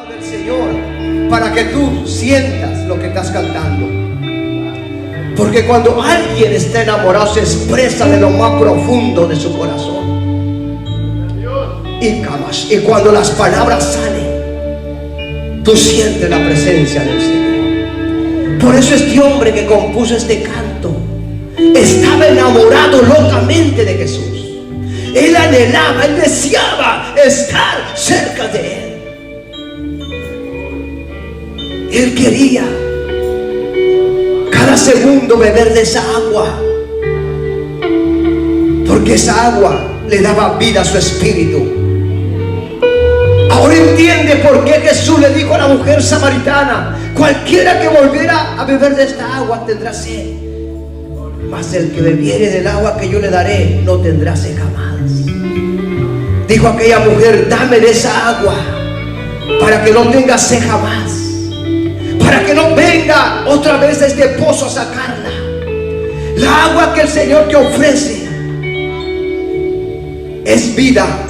del Señor para que tú sientas lo que estás cantando. Porque cuando alguien está enamorado se expresa de lo más profundo de su corazón. Y cuando las palabras salen, tú sientes la presencia del Señor. Por eso este hombre que compuso este canto estaba enamorado locamente de Jesús. Él anhelaba, él deseaba estar cerca de él. Él quería cada segundo beber de esa agua, porque esa agua le daba vida a su espíritu. Ahora entiende por qué Jesús le dijo a la mujer samaritana: cualquiera que volviera a beber de esta agua tendrá sed, mas el que bebiere del agua que yo le daré no tendrá sed jamás. Dijo aquella mujer: dame de esa agua para que no tenga sed jamás, para que no venga otra vez a este pozo a sacarla. La agua que el Señor te ofrece es vida.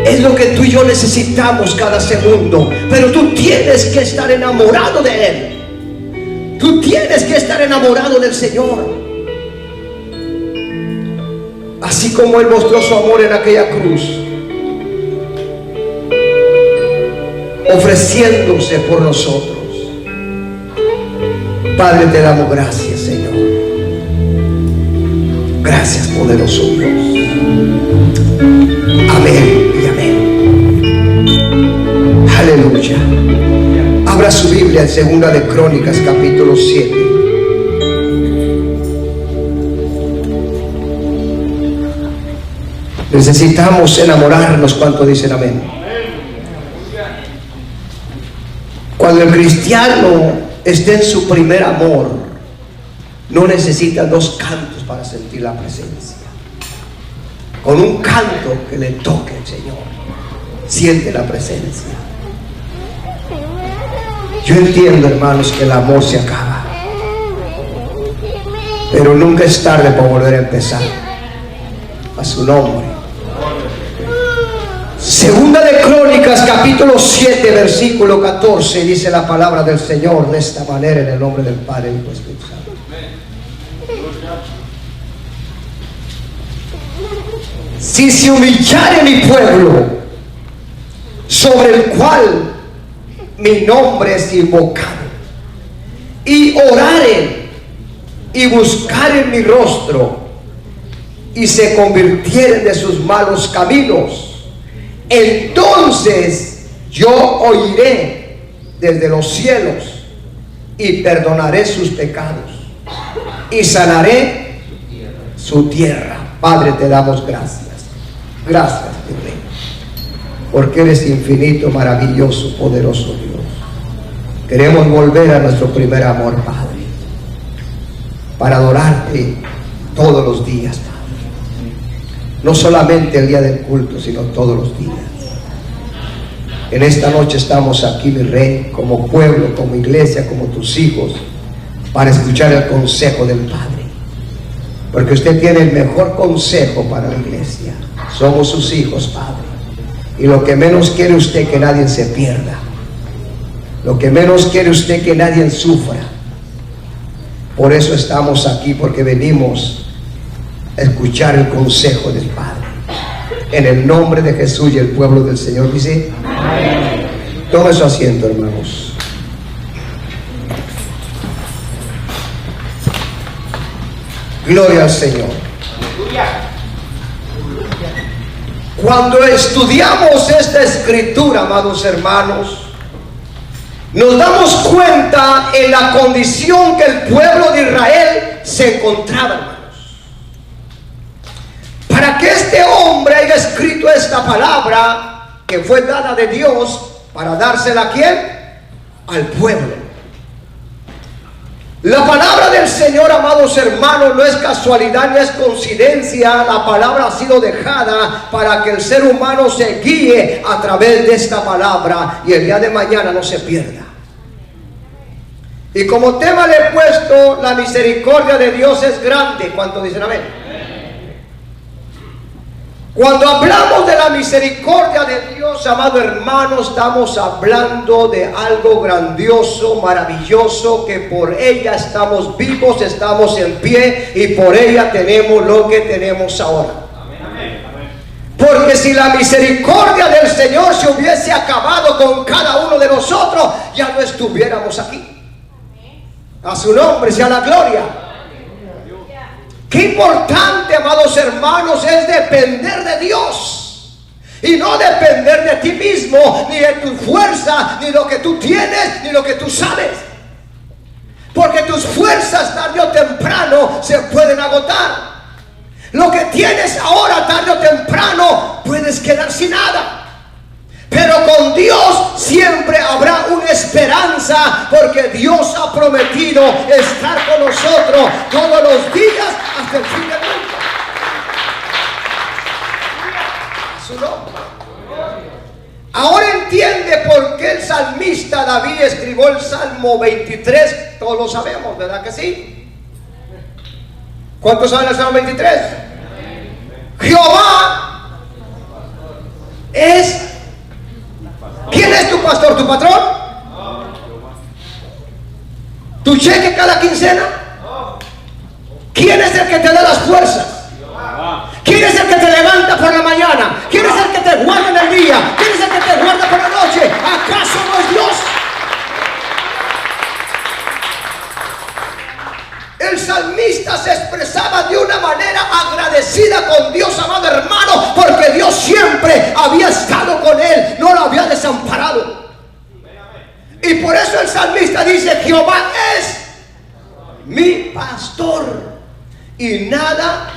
Es lo que tú y yo necesitamos cada segundo. Pero tú tienes que estar enamorado de Él. Tú tienes que estar enamorado del Señor. Así como Él mostró su amor en aquella cruz, ofreciéndose por nosotros. Padre, te damos gracias, Señor. Gracias, poderoso Dios. Amén y amén. Aleluya. Abra su Biblia en Segunda de Crónicas, capítulo 7. Necesitamos enamorarnos. ¿Cuánto dicen amén? Cuando el cristiano esté en su primer amor, no necesita dos cantos para sentir la presencia. Con un canto que le toque al Señor, siente la presencia. Yo entiendo, hermanos, que el amor se acaba, pero nunca es tarde para volver a empezar. A su nombre. Segunda de Crónicas, capítulo 7, versículo 14, dice la palabra del Señor de esta manera, en el nombre del Padre y del Espíritu Santo. Si se humillare mi pueblo, sobre el cual mi nombre es invocado, y oraren y buscaren mi rostro, y se convirtieren de sus malos caminos, entonces yo oiré desde los cielos y perdonaré sus pecados y sanaré su tierra. Padre, te damos gracias. Gracias, mi Rey, porque eres infinito, maravilloso, poderoso Dios. Queremos volver a nuestro primer amor, Padre, para adorarte todos los días, Padre. No solamente el día del culto, sino todos los días. En esta noche estamos aquí, mi Rey, como pueblo, como iglesia, como tus hijos, para escuchar el consejo del Padre. Porque usted tiene el mejor consejo para la iglesia. Somos sus hijos, Padre. Y lo que menos quiere usted que nadie se pierda. Lo que menos quiere usted que nadie sufra. Por eso estamos aquí, porque venimos a escuchar el consejo del Padre. En el nombre de Jesús, y el pueblo del Señor dice amén. Tome su asiento, hermanos. Gloria al Señor. Cuando estudiamos esta escritura, amados hermanos, nos damos cuenta en la condición que el pueblo de Israel se encontraba, hermanos. Para que este hombre haya escrito esta palabra que fue dada de Dios, para dársela ¿a quién? Al pueblo. La palabra del Señor, amados hermanos, no es casualidad ni es coincidencia. La palabra ha sido dejada para que el ser humano se guíe a través de esta palabra y el día de mañana no se pierda. Y como tema le he puesto: la misericordia de Dios es grande. ¿Cuánto dicen amén? Cuando hablamos de la misericordia de Dios, amado hermano, estamos hablando de algo grandioso, maravilloso, que por ella estamos vivos, estamos en pie y por ella tenemos lo que tenemos ahora. Porque si la misericordia del Señor se hubiese acabado con cada uno de nosotros, ya no estuviéramos aquí. A su nombre sea la gloria. Qué importante, amados hermanos, es depender de Dios y no depender de ti mismo, ni de tu fuerza, ni lo que tú tienes, ni lo que tú sabes. Porque tus fuerzas tarde o temprano se pueden agotar. Lo que tienes ahora tarde o temprano puedes quedar sin nada. Pero con Dios siempre habrá una esperanza, porque Dios ha prometido estar con nosotros todos los días hasta el fin del mundo. A su nombre. Ahora entiende por qué el salmista David escribió el Salmo 23. Todos lo sabemos, ¿verdad que sí? ¿Cuántos saben el Salmo 23? Jehová es... ¿Quién es tu pastor, tu patrón? ¿Tu cheque cada quincena? ¿Quién es el que te da las fuerzas? ¿Quién es el que te levanta por la mañana? ¿Quién es el que te guarda en el día? ¿Quién es el que te guarda por la noche? ¿Acaso no es Dios? El salmista se expresaba de una manera agradecida con Dios, amado hermano, porque Dios siempre había estado con él, no lo había desamparado. Y por eso el salmista dice: Jehová es mi pastor y nada.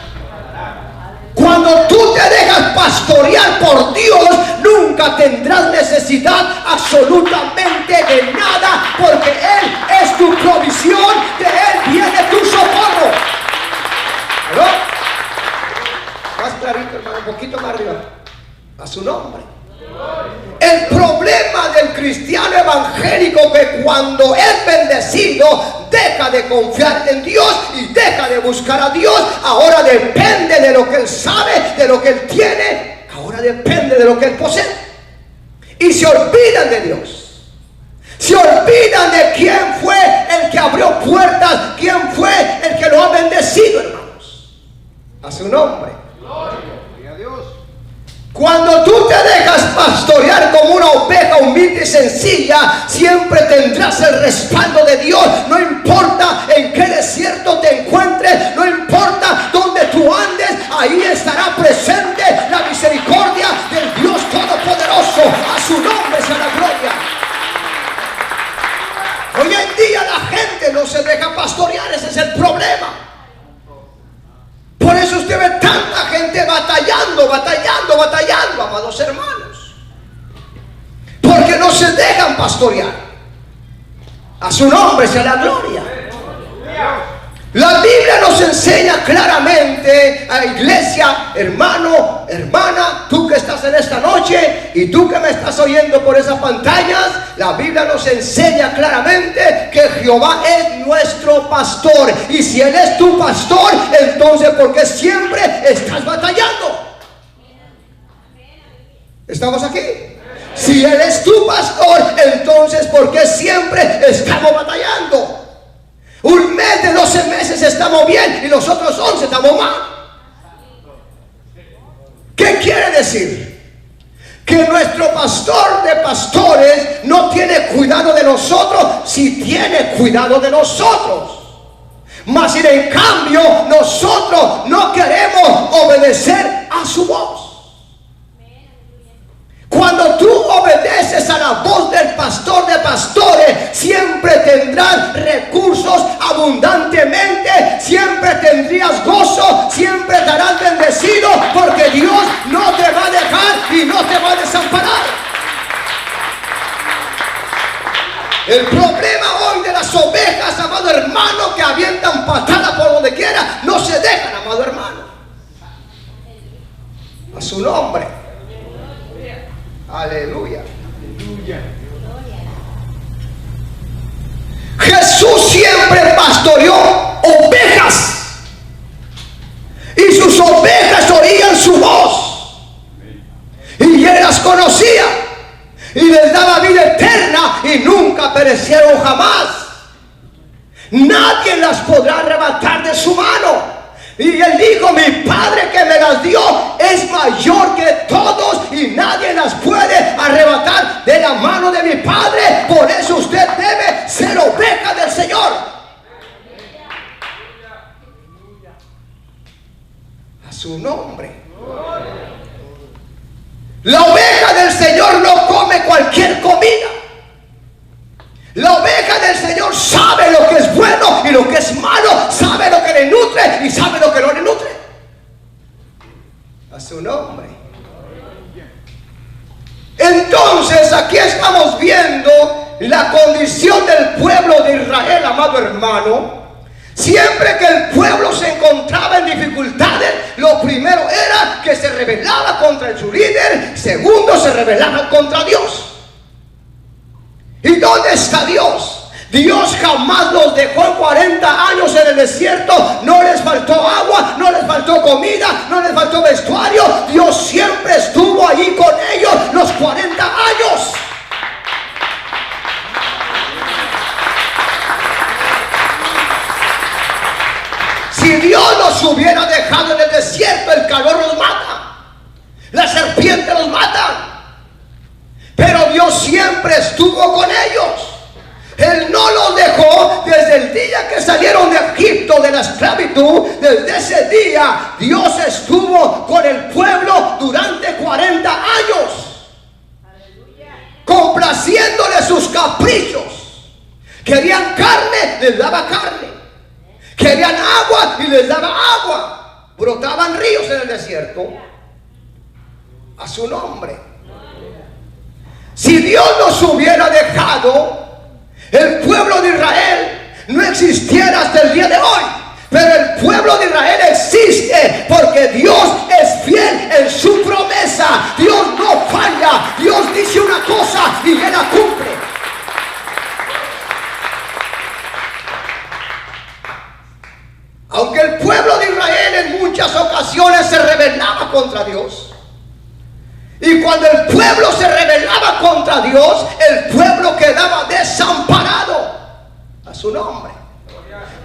Cuando tú te dejas pastorear por Dios, nunca tendrás necesidad absolutamente de nada, porque Él es tu provisión, de Él viene tu socorro. ¿No? Más clarito, hermano, un poquito más arriba. A su nombre. El problema del cristiano evangélico, que cuando es bendecido deja de confiar en Dios y deja de buscar a Dios. Ahora depende de lo que él sabe, de lo que él tiene. Ahora depende de lo que él posee. Y se olvidan de Dios. Se olvidan de quién fue el que abrió puertas, quién fue el que lo ha bendecido, hermanos. A su nombre. Gloria a Dios. Cuando tú te dejas pastorear como una oveja humilde y sencilla, siempre tendrás el respaldo de Dios. No importa en qué desierto te encuentres, no importa dónde tú andes, ahí estará presente la misericordia del Dios Todopoderoso. A su nombre sea la gloria. Hoy en día la gente no se deja pastorear, ese es el problema. Por eso usted ve tanta gente batallando, amados hermanos. Porque no se dejan pastorear. A su nombre sea la gloria. La Biblia nos enseña claramente, a iglesia, hermano, hermana, tú que estás en esta noche y tú que me estás oyendo por esas pantallas, la Biblia nos enseña claramente que Jehová es nuestro pastor. Y si Él es tu pastor, entonces ¿por qué siempre estás batallando? ¿Estamos aquí? Si Él es tu pastor, entonces ¿por qué siempre estamos batallando? Un mes de 12 meses estamos bien y los otros 11 estamos mal. ¿Qué quiere decir? Que nuestro pastor de pastores no tiene cuidado de nosotros, si tiene cuidado de nosotros. Mas si en cambio nosotros no queremos obedecer a su voz. Cuando tú obedeces a la voz del pastor de pastores, siempre tendrás recursos abundantemente, siempre tendrías gozo, siempre estarás bendecido, porque Dios no te va a dejar y no te va a desamparar. El problema hoy de las ovejas, amado hermano, que avientan patadas por donde quiera, no se dejan, amado hermano. A su nombre. Aleluya. Jesús siempre pastoreó ovejas y sus ovejas oían su voz. y les daba vida eterna y nunca perecieron jamás. Nadie las podrá arrebatar de su mano. Y él dijo, mi Padre que me las dio es mayor que todos y nadie las puede arrebatar de la mano de mi Padre. Por eso usted debe ser oveja del Señor. A su nombre. La oveja del Señor no come cualquier comida. La oveja del Señor sabe lo que es bueno y lo que es malo, sabe lo que le nutre y sabe lo que no le nutre. A su nombre. Entonces aquí estamos viendo la condición del pueblo de Israel, amado hermano. Siempre que el pueblo se encontraba en dificultades, lo primero era que se rebelaba contra su líder, segundo se rebelaba contra Dios. ¿Y dónde está Dios? Dios jamás los dejó 40 años en el desierto. No les faltó agua, no les faltó comida, no les faltó vestuario. Dios siempre estuvo allí con ellos los 40 años. Si Dios los hubiera dejado en el desierto, el calor los mata, la serpiente los mata. Pero Dios siempre estuvo con ellos. Él no los dejó desde el día que salieron de Egipto, de la esclavitud. Desde ese día Dios estuvo con el pueblo durante 40 años. Complaciéndole sus caprichos. Querían carne, les daba carne. Querían agua y les daba agua. Brotaban ríos en el desierto. A su nombre. Si Dios nos hubiera dejado, el pueblo de Israel no existiera hasta el día de hoy. Pero el pueblo de Israel existe porque Dios es fiel en su promesa. Dios no falla. Dios dice una cosa y Él la cumple. Aunque el pueblo de Israel en muchas ocasiones se rebelaba contra Dios. Y cuando el pueblo se rebelaba contra Dios, el pueblo quedaba desamparado. A su nombre.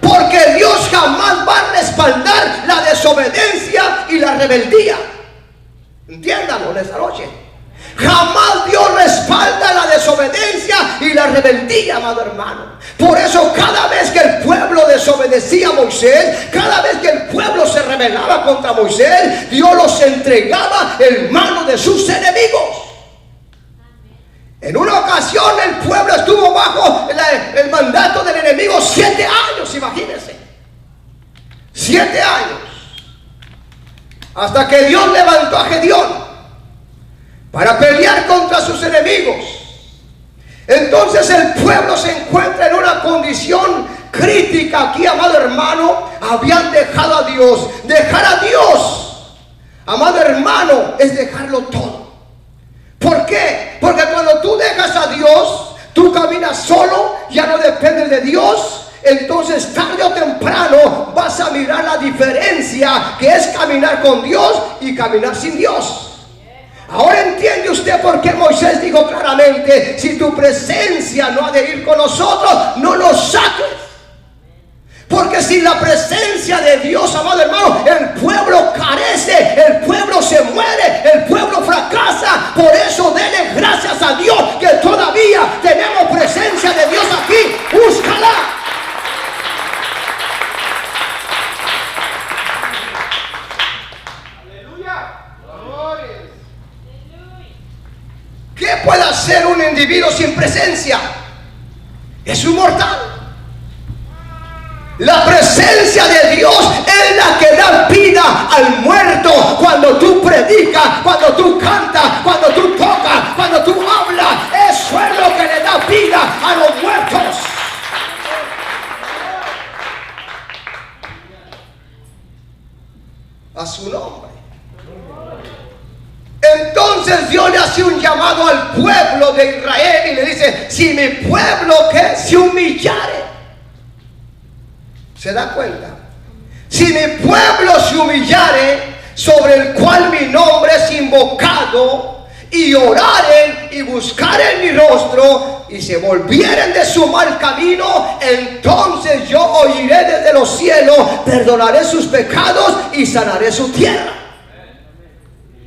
Porque Dios jamás va a respaldar la desobediencia y la rebeldía. Entiéndanlo en esta noche. Jamás Dios respalda la desobediencia y la rebeldía, amado hermano. Por eso cada vez que el pueblo desobedecía a Moisés, cada vez que el pueblo se rebelaba contra Moisés, Dios los entregaba en manos de sus enemigos. En una ocasión el pueblo estuvo bajo el mandato del enemigo 7 años, imagínense. 7 años. Hasta que Dios levantó a Gedeón para pelear contra sus enemigos. Entonces el pueblo se encuentra en una condición crítica aquí, amado hermano. Habían dejado a Dios. Dejar a Dios, amado hermano, es dejarlo todo. ¿Por qué? Porque cuando tú dejas a Dios, tú caminas solo, ya no dependes de Dios. Entonces tarde o temprano vas a mirar la diferencia que es caminar con Dios y caminar sin Dios. Ahora entiende usted por qué Moisés dijo claramente: si tu presencia no ha de ir con nosotros, no nos saques. Porque sin la presencia de Dios, amado hermano, el pueblo carece, el pueblo se muere, el pueblo fracasa. Por eso dele gracias a Dios que todavía tenemos presencia de Dios aquí. Búscala. ¿Qué puede hacer un individuo sin presencia? Es un mortal. La presencia de Dios es la que da vida al muerto. Cuando tú predicas, cuando tú cantas, cuando tú tocas, cuando tú hablas, eso es lo que le da vida a los muertos. A su nombre. Entonces Dios le hace un llamado al pueblo de Israel y le dice: si mi pueblo que se humillare. ¿Se da cuenta? Si mi pueblo se humillare, sobre el cual mi nombre es invocado, y oraren y buscaren mi rostro y se volvieren de su mal camino, entonces yo oiré desde los cielos, perdonaré sus pecados y sanaré su tierra.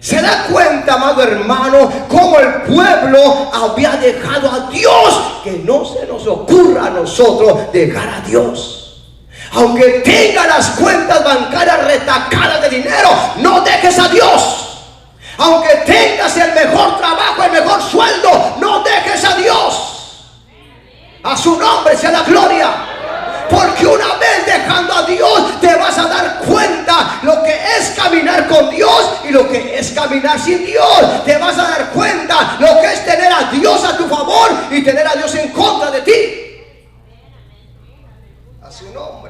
¿Se da cuenta, amado hermano, cómo el pueblo había dejado a Dios? Que no se nos ocurra a nosotros dejar a Dios. Aunque tenga las cuentas bancarias retacadas de dinero, no dejes a Dios. Aunque tengas el mejor trabajo, el mejor sueldo, no dejes a Dios. A su nombre sea la gloria. Porque una vez dejando a Dios, te vas a dar cuenta lo que es caminar con Dios y lo que es caminar sin Dios. Te vas a dar cuenta lo que es tener a Dios a tu favor y tener a Dios en contra de ti. A su nombre.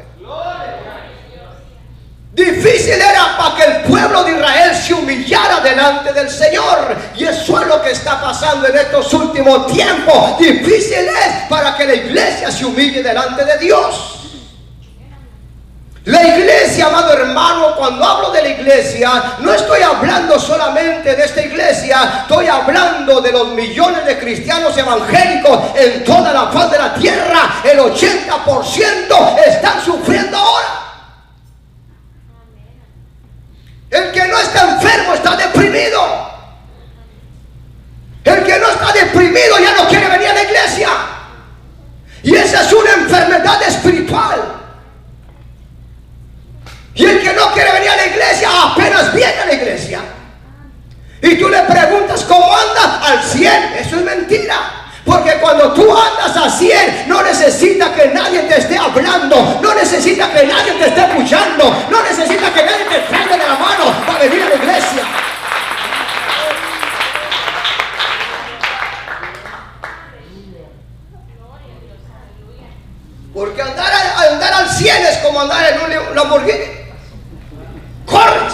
Difícil era para que el pueblo de Israel se humillara delante del Señor. Y eso es lo que está pasando en estos últimos tiempos. Difícil es para que la iglesia se humille delante de Dios. La iglesia, amado hermano, cuando hablo de la iglesia, no estoy hablando solamente de esta iglesia. Estoy hablando de los millones de cristianos evangélicos en toda la faz de la tierra. El 80% están sufriendo ahora. El que no está enfermo está deprimido. El que no está deprimido ya no quiere venir a la iglesia. Y esa es una enfermedad espiritual. Y el que no quiere venir a la iglesia apenas viene a la iglesia. Y tú le preguntas cómo anda, al 100. Eso es mentira. Porque cuando tú andas a 100, no necesitas que nadie te esté hablando, no necesitas que nadie te esté escuchando, no necesitas que nadie te traiga de la mano para venir a la iglesia. Porque andar al 100 es como andar en un Lamborghini. Corres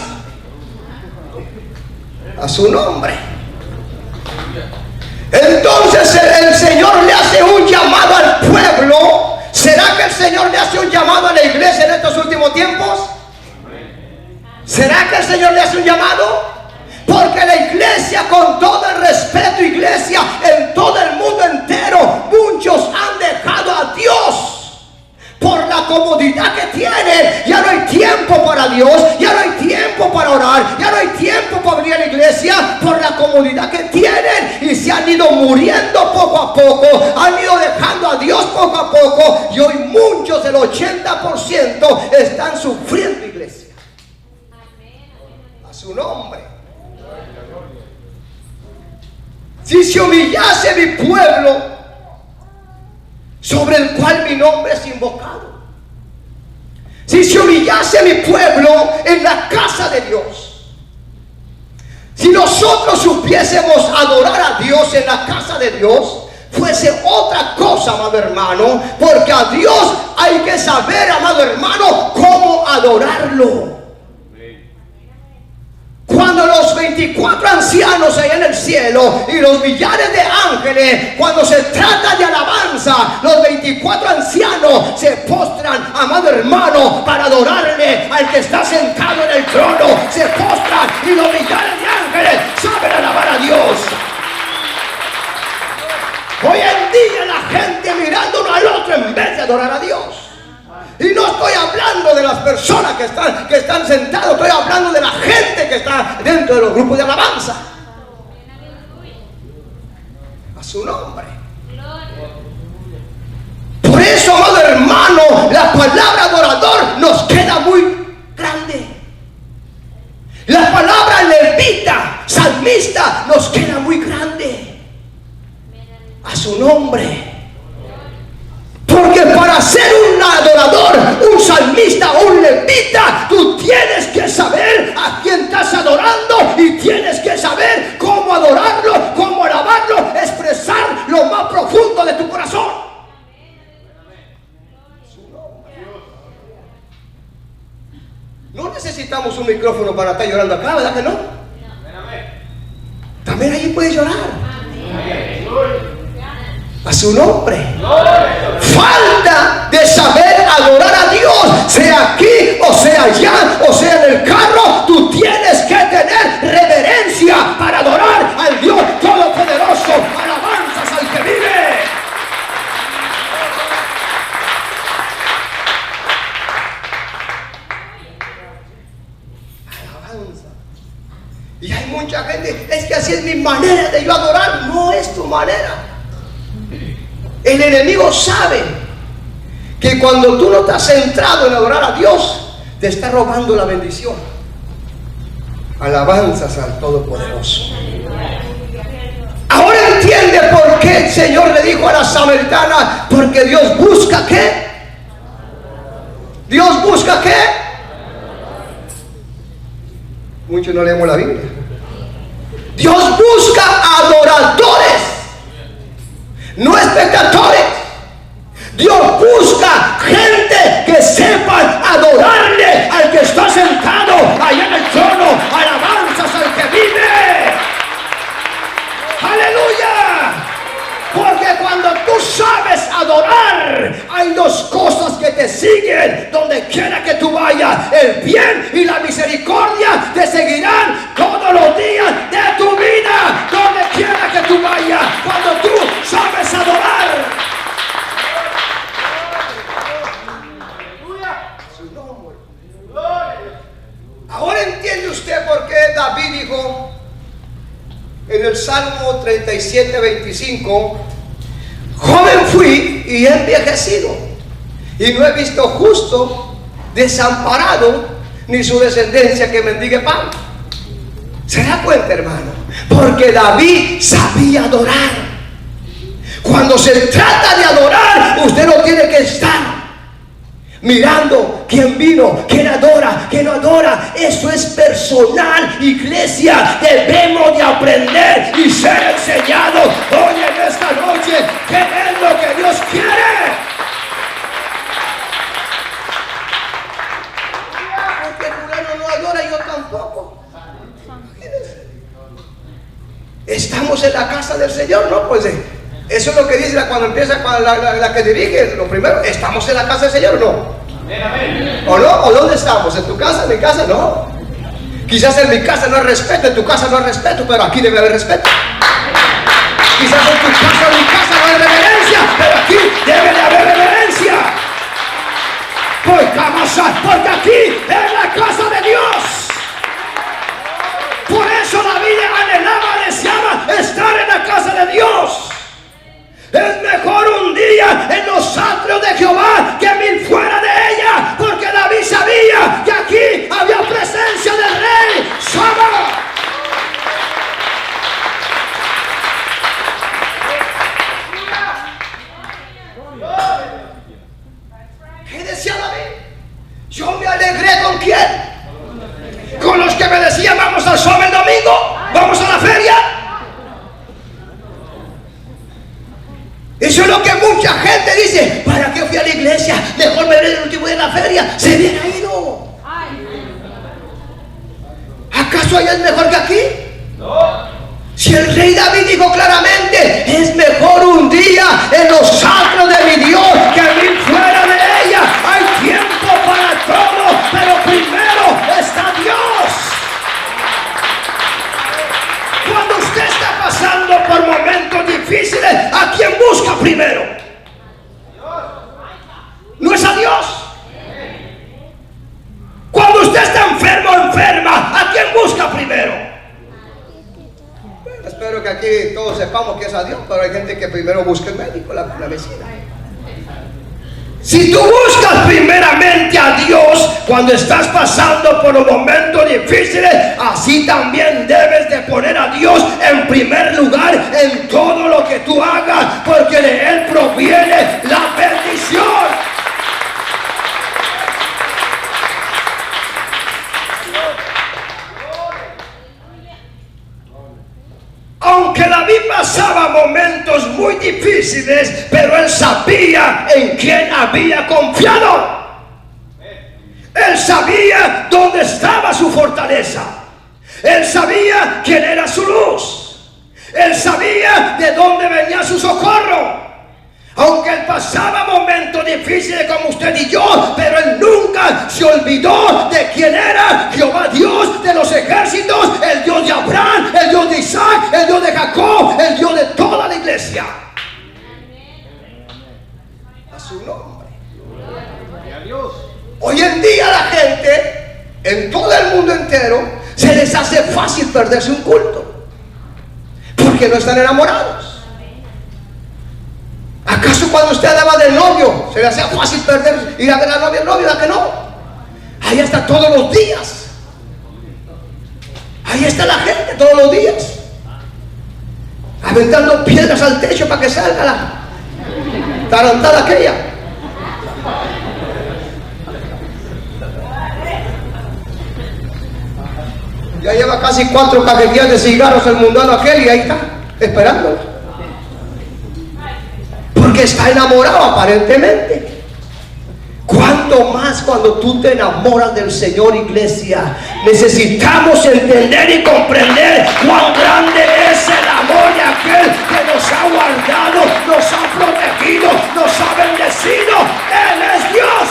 a su nombre. Entonces el Señor le hace un llamado al pueblo. ¿Será que el Señor le hace un llamado a la iglesia en estos últimos tiempos? ¿Será que el Señor le hace un llamado? Porque la iglesia, con todo el respeto, iglesia, en todo el mundo entero, muchos han dejado a Dios. Por la comodidad que tienen, ya no hay tiempo para Dios, ya no hay tiempo para orar, ya no hay tiempo para venir a la iglesia, por la comodidad que tienen, y se han ido muriendo poco a poco, han ido dejando a Dios poco a poco, y hoy muchos, del 80%, están sufriendo, iglesia. A su nombre. Si se humillase mi pueblo, sobre el cual mi nombre es invocado, si se humillase mi pueblo en la casa de Dios, si nosotros supiésemos adorar a Dios en la casa de Dios, fuese otra cosa, amado hermano, porque a Dios hay que saber, amado hermano, cómo adorarlo. Cuando los 24 ancianos allá en el cielo y los millares de ángeles, cuando se trata de alabanza, los 24 ancianos se postran, amado hermano, para adorarle al que está sentado en el trono. Se postran y los millares de ángeles saben alabar a Dios. Hoy en día la gente mirando uno al otro en vez de adorar a Dios. Y no estoy hablando de las personas que están sentados, estoy hablando de la gente que está dentro de los grupos de alabanza. A su nombre. Por eso, amado hermano, la palabra adorador nos queda muy grande. La palabra levita, salmista, nos queda muy grande. A su nombre. Porque para ser un adorador, un salmista, un levita, tú tienes que saber a quién estás adorando y tienes que saber cómo adorarlo, cómo alabarlo, expresar lo más profundo de tu corazón. No necesitamos un micrófono para estar llorando acá, ¿verdad que no? También ahí puedes llorar. A su nombre. Falta de saber adorar a Dios, sea aquí o sea allá o sea en el carro. Tú tienes que tener reverencia para adorar al Dios Todopoderoso. su manera. El enemigo sabe que cuando tú no estás centrado en adorar a Dios, te está robando la bendición. Alabanzas al Todopoderoso. Ahora entiende por qué el Señor le dijo a la samaritana: porque Dios busca ¿qué? Dios busca ¿qué? Muchos no leemos la Biblia. Dios busca adoradores, no espectadores. Dios busca gente que sepan adorarle al que está sentado allá en el trono. Alabanzas al que vive. Aleluya. Porque cuando tú sabes adorar, hay dos cosas que te siguen donde quiera que tú vayas. El bien y la misericordia te seguirán todos los días de tu vida, donde quiera que tú vayas. Cuando tú sabes adorar. Ahora entiende usted por qué David dijo en el Salmo 37:25: joven fui y he envejecido, y no he visto justo desamparado, ni su descendencia que mendigue pan. ¿Se da cuenta, hermano? Porque David sabía adorar. Cuando se trata de adorar, usted no tiene que estar mirando quién vino, quién adora, quién no adora. Eso es personal, iglesia. Debemos de aprender y ser enseñados hoy en esta noche qué es lo que Dios quiere. Porque fulano no adora y yo tampoco. Estamos en la casa del Señor, ¿no? Pues eso es lo que dice cuando empieza la que dirige. Lo primero, ¿estamos en la casa del Señor o no? ¿O no? ¿O dónde estamos? ¿En tu casa? ¿En mi casa? No. Quizás en mi casa no hay respeto, en tu casa no hay respeto, pero aquí debe haber respeto. Quizás en tu casa o en mi casa no hay reverencia, pero aquí debe de haber reverencia. Porque aquí es la casa de Dios. Por eso David anhelaba, deseaba estar en la casa de Dios. Es mejor un día en los atrios de Jehová que 1000 fuera de ella, porque David sabía que aquí había presencia del rey. ¡Sama! ¿Qué decía David? Yo me alegré ¿con quién? Con los que me decían: vamos al show el domingo, vamos a la feria. Eso es lo que mucha gente dice: ¿para qué fui a la iglesia? Mejor me veré el último día en la feria. Se hubiera ido. ¿Acaso allá es mejor que aquí? No. Si el rey David dijo claramente: es mejor un día en los atrios de mi Dios que 1000 fuera de ella. Hay tiempo para todo, pero primero está Dios. Cuando usted está pasando por momentos difíciles, ¿a quién busca primero? ¿No es a Dios? Cuando usted está enfermo o enferma, ¿a quién busca primero? Bueno, espero que aquí todos sepamos que es a Dios, pero hay gente que primero busca el médico, la medicina. Si tú buscas primeramente a Dios cuando estás pasando por los momentos difíciles, así también debes de poner a Dios en primer lugar en todo lo que tú hagas, porque de Él proviene la bendición. Aunque David pasaba momentos muy difíciles, pero él sabía en quién había confiado. Él sabía dónde estaba su fortaleza. Él sabía quién era su luz. Él sabía de dónde venía su socorro. Aunque él pasaba momentos difíciles como usted y yo, pero él nunca se olvidó de quién era Jehová Dios de los ejércitos, el Dios de Abraham, el Dios de Isaac, el Dios de Jacob, el Dios de toda la iglesia. A su nombre. Hoy en día la gente, en todo el mundo entero, se les hace fácil perderse un culto, porque no están enamorados. cuando usted andaba de novio, se le hacía fácil perder, ir a ver a la novia, ¿verdad que no? Ahí está todos los días. Ahí está la gente todos los días, aventando piedras al techo para que salga la tarantada aquella. Ya lleva casi 4 cajetillas de cigarros el mundano aquel y ahí está, esperando. Porque está enamorado aparentemente. ¿Cuánto más cuando tú te enamoras del Señor, iglesia? Necesitamos entender y comprender cuán grande es el amor de aquel que nos ha guardado, nos ha protegido, nos ha bendecido. Él es Dios.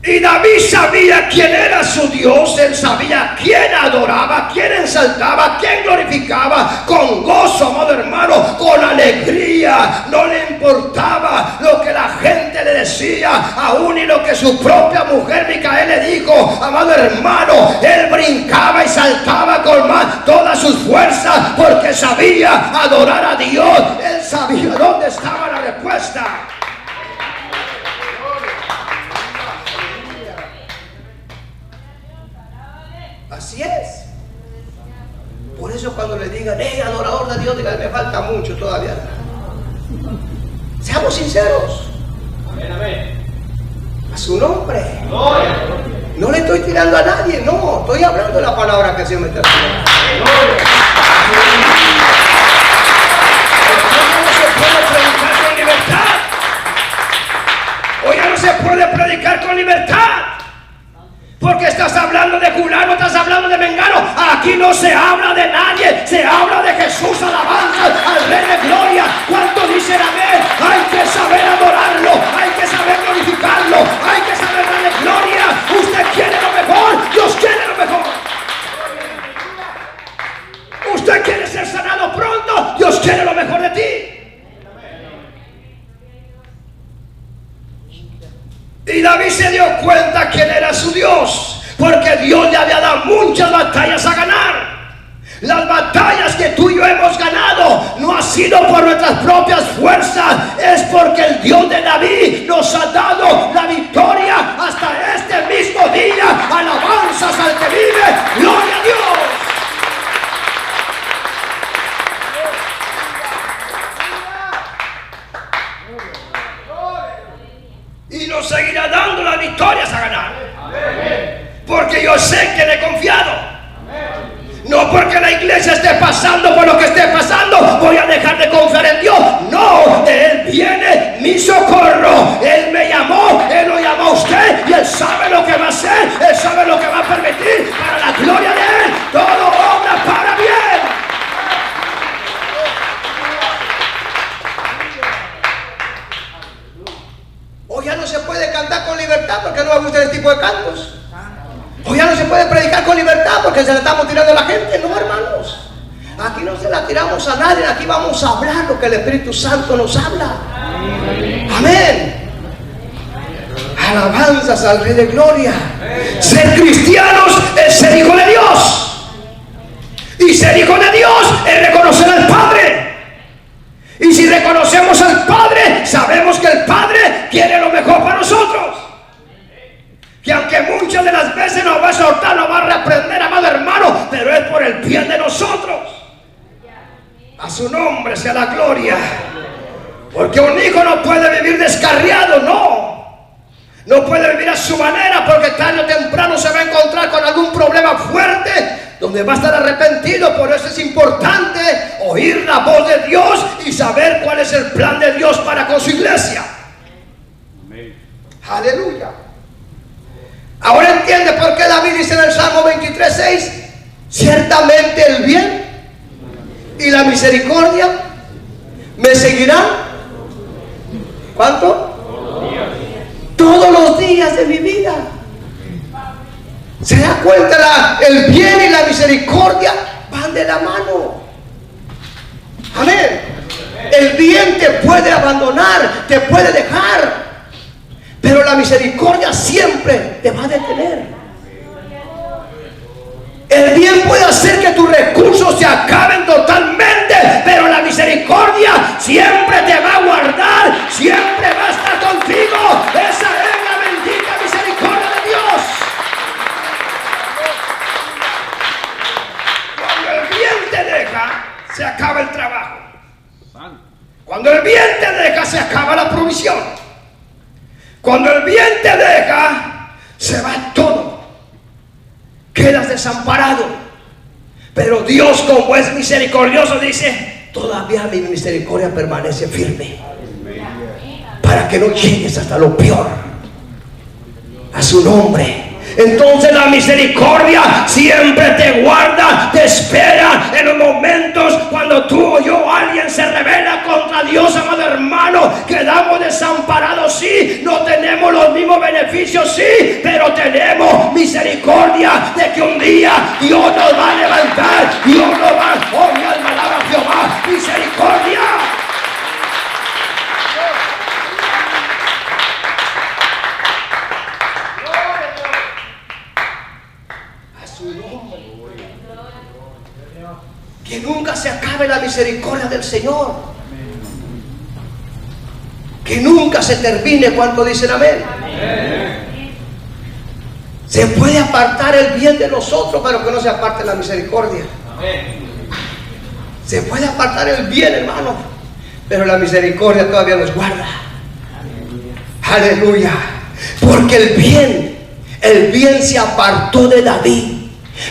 Y David sabía quién era su Dios, él sabía quién adoraba, quién ensaltaba, quién glorificaba, con gozo, amado hermano, con alegría. No le importaba lo que la gente le decía, aún y lo que su propia mujer Micael le dijo, amado hermano. Él brincaba y saltaba con todas sus fuerzas, porque sabía adorar a Dios. Él sabía dónde estaba la respuesta. Así es. Por eso cuando le digan, hey, adorador de Dios, digan, me falta mucho todavía. Seamos sinceros. Amén, amén. A su nombre. Gloria. No le estoy tirando a nadie, no. Estoy hablando de la palabra que el Señor me está tirando. Hoy ya no se puede predicar con libertad. Porque estás hablando de fulano, estás hablando de mengano. Aquí no se habla de nadie, se habla de Jesús. Alabanza al Rey de Gloria. ¿Cuánto dicen amén? Hay que saber adorarlo, hay que saber glorificarlo, hay que saber darle gloria. Usted quiere lo mejor, Dios quiere lo mejor. Usted quiere ser sanado pronto, Dios quiere lo mejor de ti. Y David se dio cuenta quién era su Dios, porque Dios le había dado muchas batallas a ganar. Las batallas que tú y yo hemos ganado no ha sido por nuestras propias fuerzas, es porque el Dios de David nos ha dado la victoria hasta este mismo día. Alabanzas al que vive, gloria a Dios. Y nos seguirá dando las victorias a ganar. Porque yo sé que le he confiado. No porque la iglesia esté pasando por lo que esté pasando, voy a dejar de confiar en Dios. No, de Él viene mi socorro. Él me llamó, Él lo llamó a usted y Él sabe lo que va a hacer, Él sabe lo que va a permitir para la gloria de Él. Todo obra para bien. Hoy ya no se puede cantar con libertad porque no me gusta este tipo de cantos. Hoy ya no se puede predicar con libertad porque se la estamos tirando a la gente. No, hermanos. Aquí no se la tiramos a nadie. Aquí vamos a hablar lo que el Espíritu Santo nos habla. Amén. Alabanzas al Rey de Gloria. Ser cristianos es ser hijo de Dios. Y ser hijo de Dios es reconocer al Padre. Y si reconocemos al Padre, sabemos que el Padre quiere lo mejor para nosotros. Que aunque muchas de las veces nos va a exhortar, nos va a reprender, amado hermano, pero es por el bien de nosotros. A su nombre sea la gloria. Porque un hijo no puede vivir descarriado, no. No puede vivir a su manera, porque tarde o temprano se va a encontrar con algún problema fuerte donde va a estar arrepentido. Por eso es importante oír la voz de Dios y saber cuál es el plan de Dios para con su iglesia. Amén. Aleluya. Ahora entiende por qué David dice en el Salmo 23:6: ciertamente el bien y la misericordia me seguirán. ¿Cuánto? Todos los días de mi vida. ¿Se da cuenta? El bien y la misericordia van de la mano. Amén. El bien te puede abandonar, te puede dejar, pero la misericordia siempre te va a detener. El bien se acaben totalmente, pero la misericordia siempre te va a guardar, siempre va a estar contigo. Esa es la bendita misericordia de Dios. Cuando el bien te deja, se acaba el trabajo. Cuando el bien te deja, se acaba la provisión. Cuando el bien te deja, se va todo. Quedas desamparado. Pero Dios, como es misericordioso, dice: todavía mi misericordia permanece firme, para que no llegues hasta lo peor. A su nombre. Entonces la misericordia siempre te guarda, te espera en los momentos cuando tú o yo, alguien se revela contra Dios, amado hermano. Quedamos desamparados, sí, no tenemos los mismos beneficios, sí, pero tenemos misericordia de que un día Dios nos va a levantar, Dios nos va a... Oh, mi alma alaba a Jehová, misericordia. Que nunca se acabe la misericordia del Señor. Que nunca se termine. ¿Cuánto dicen amén? Amén. Se puede apartar el bien de nosotros, pero que no se aparte la misericordia. Amén. Se puede apartar el bien, hermano, pero la misericordia todavía nos guarda. Aleluya. Porque el bien se apartó de David.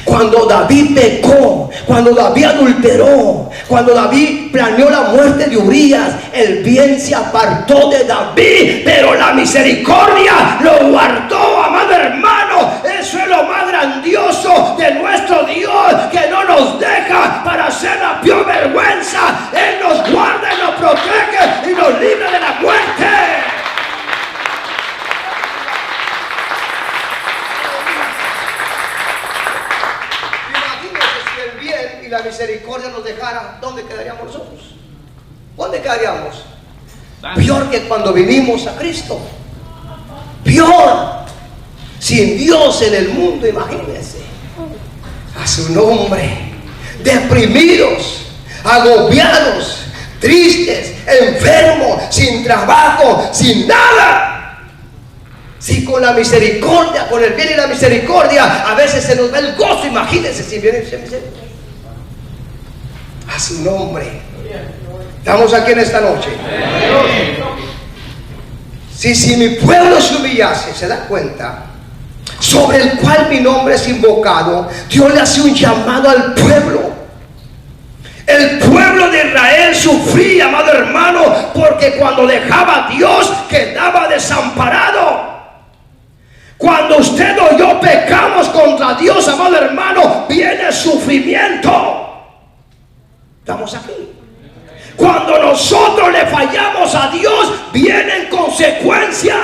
Cuando David pecó, cuando David adulteró, cuando David planeó la muerte de Urías, el bien se apartó de David, pero la misericordia lo guardó, amado hermano. Eso es lo más grandioso de nuestro Dios, que no nos deja para hacer la peor vergüenza. Él nos guarda y nos protege y nos libra de la muerte. La misericordia nos dejara, ¿dónde quedaríamos nosotros? ¿Dónde quedaríamos? Peor que cuando vinimos a Cristo. Peor. Sin Dios en el mundo, imagínense. A su nombre. Deprimidos, agobiados, tristes, enfermos, sin trabajo, sin nada. Si con la misericordia, con el bien y la misericordia, a veces se nos da el gozo. Imagínense si viene ese misericordia. A su nombre. Estamos aquí en esta noche. Si mi pueblo se humillase, se da cuenta, sobre el cual mi nombre es invocado, Dios le hace un llamado al pueblo. El pueblo de Israel sufría, amado hermano, porque cuando dejaba a Dios quedaba desamparado. Cuando usted o yo pecamos contra Dios, amado hermano, viene sufrimiento. Estamos aquí. Cuando nosotros le fallamos a Dios, vienen consecuencias.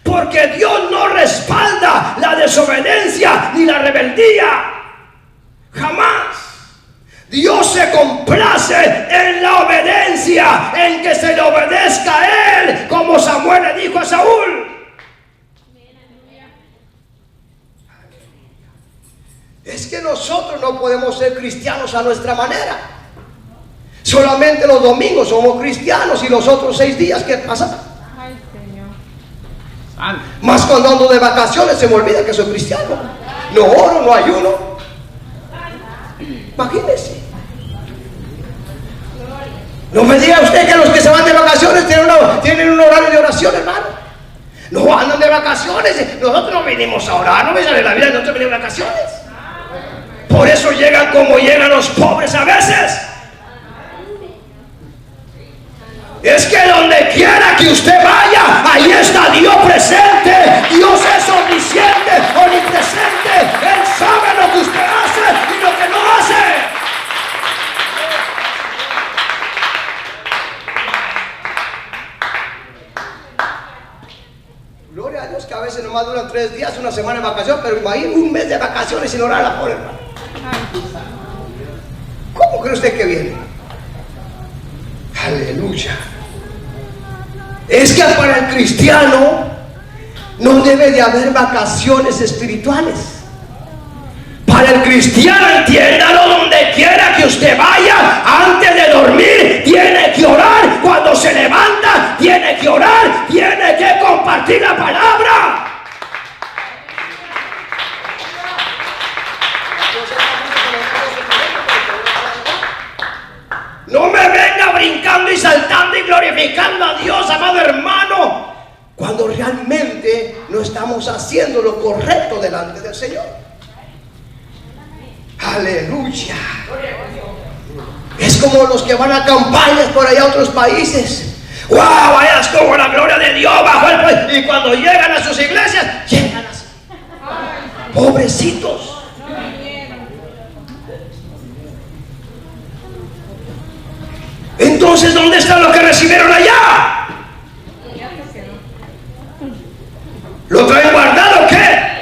Porque Dios no respalda la desobediencia ni la rebeldía. Jamás. Dios se complace en la obediencia, en que se le obedezca a Él, como Samuel le dijo a Saúl. Es que nosotros no podemos ser cristianos a nuestra manera. Solamente los domingos somos cristianos y los otros 6 días, ¿qué pasa? Ay, Señor. Más cuando ando de vacaciones se me olvida que soy cristiano. No oro, no ayuno. Imagínese. No me diga usted que los que se van de vacaciones tienen un horario de oración, hermano. No andan de vacaciones. Nosotros no vinimos a orar, no me sale la vida, nosotros venimos de vacaciones. Por eso llegan como llegan los pobres a veces. Es que donde quiera que usted vaya, ahí está Dios presente. Dios es omnisciente, omnipresente. Él sabe lo que usted hace y lo que no hace. Gloria a Dios que a veces nomás duran 3 días, una semana de vacaciones, pero imagínate un mes de vacaciones sin orar a la pobre hermano. ¿Cómo cree usted que viene? Aleluya. Es que para el cristiano no debe de haber vacaciones espirituales. Para el cristiano, entiéndalo, donde quiera que usted vaya, antes de dormir tiene que orar, cuando se levanta tiene que orar, tiene que compartir la palabra. No me venga brincando y saltando y glorificando a Dios, amado hermano, cuando realmente no estamos haciendo lo correcto delante del Señor. Aleluya. Es como los que van a campañas por allá a otros países. ¡Wow! Vaya como la gloria de Dios bajo el país. Y cuando llegan a sus iglesias, llegan así. Pobrecitos. Entonces, ¿dónde está lo que recibieron allá? ¿Lo traen guardado o qué?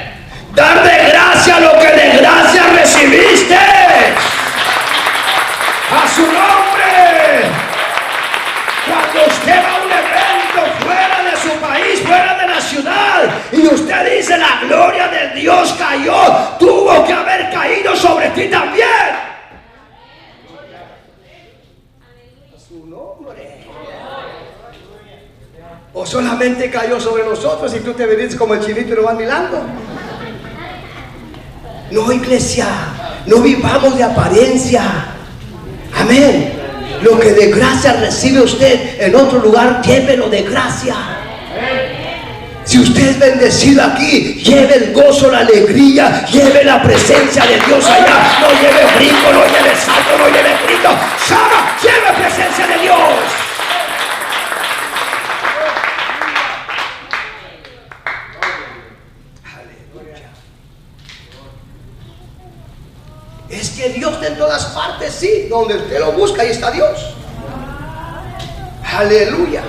Dar de gracia lo que de gracia recibiste. A su nombre. Cuando usted va a un evento fuera de su país, fuera de la ciudad, y usted dice la gloria de Dios cayó, tuvo que haber caído sobre ti también. O solamente cayó sobre nosotros y tú te venís como el chinito y lo vas mirando. No, iglesia, no vivamos de apariencia. Amén. Lo que de gracia recibe usted en otro lugar, llévelo de gracia. Si usted es bendecido aquí, lleve el gozo, la alegría, lleve la presencia de Dios allá. No lleve brinco, no lleve salto, no lleve grito. Shama, lleve presencia de Dios. Es que Dios está en todas partes, sí. Donde usted lo busca, ahí está Dios. Aleluya.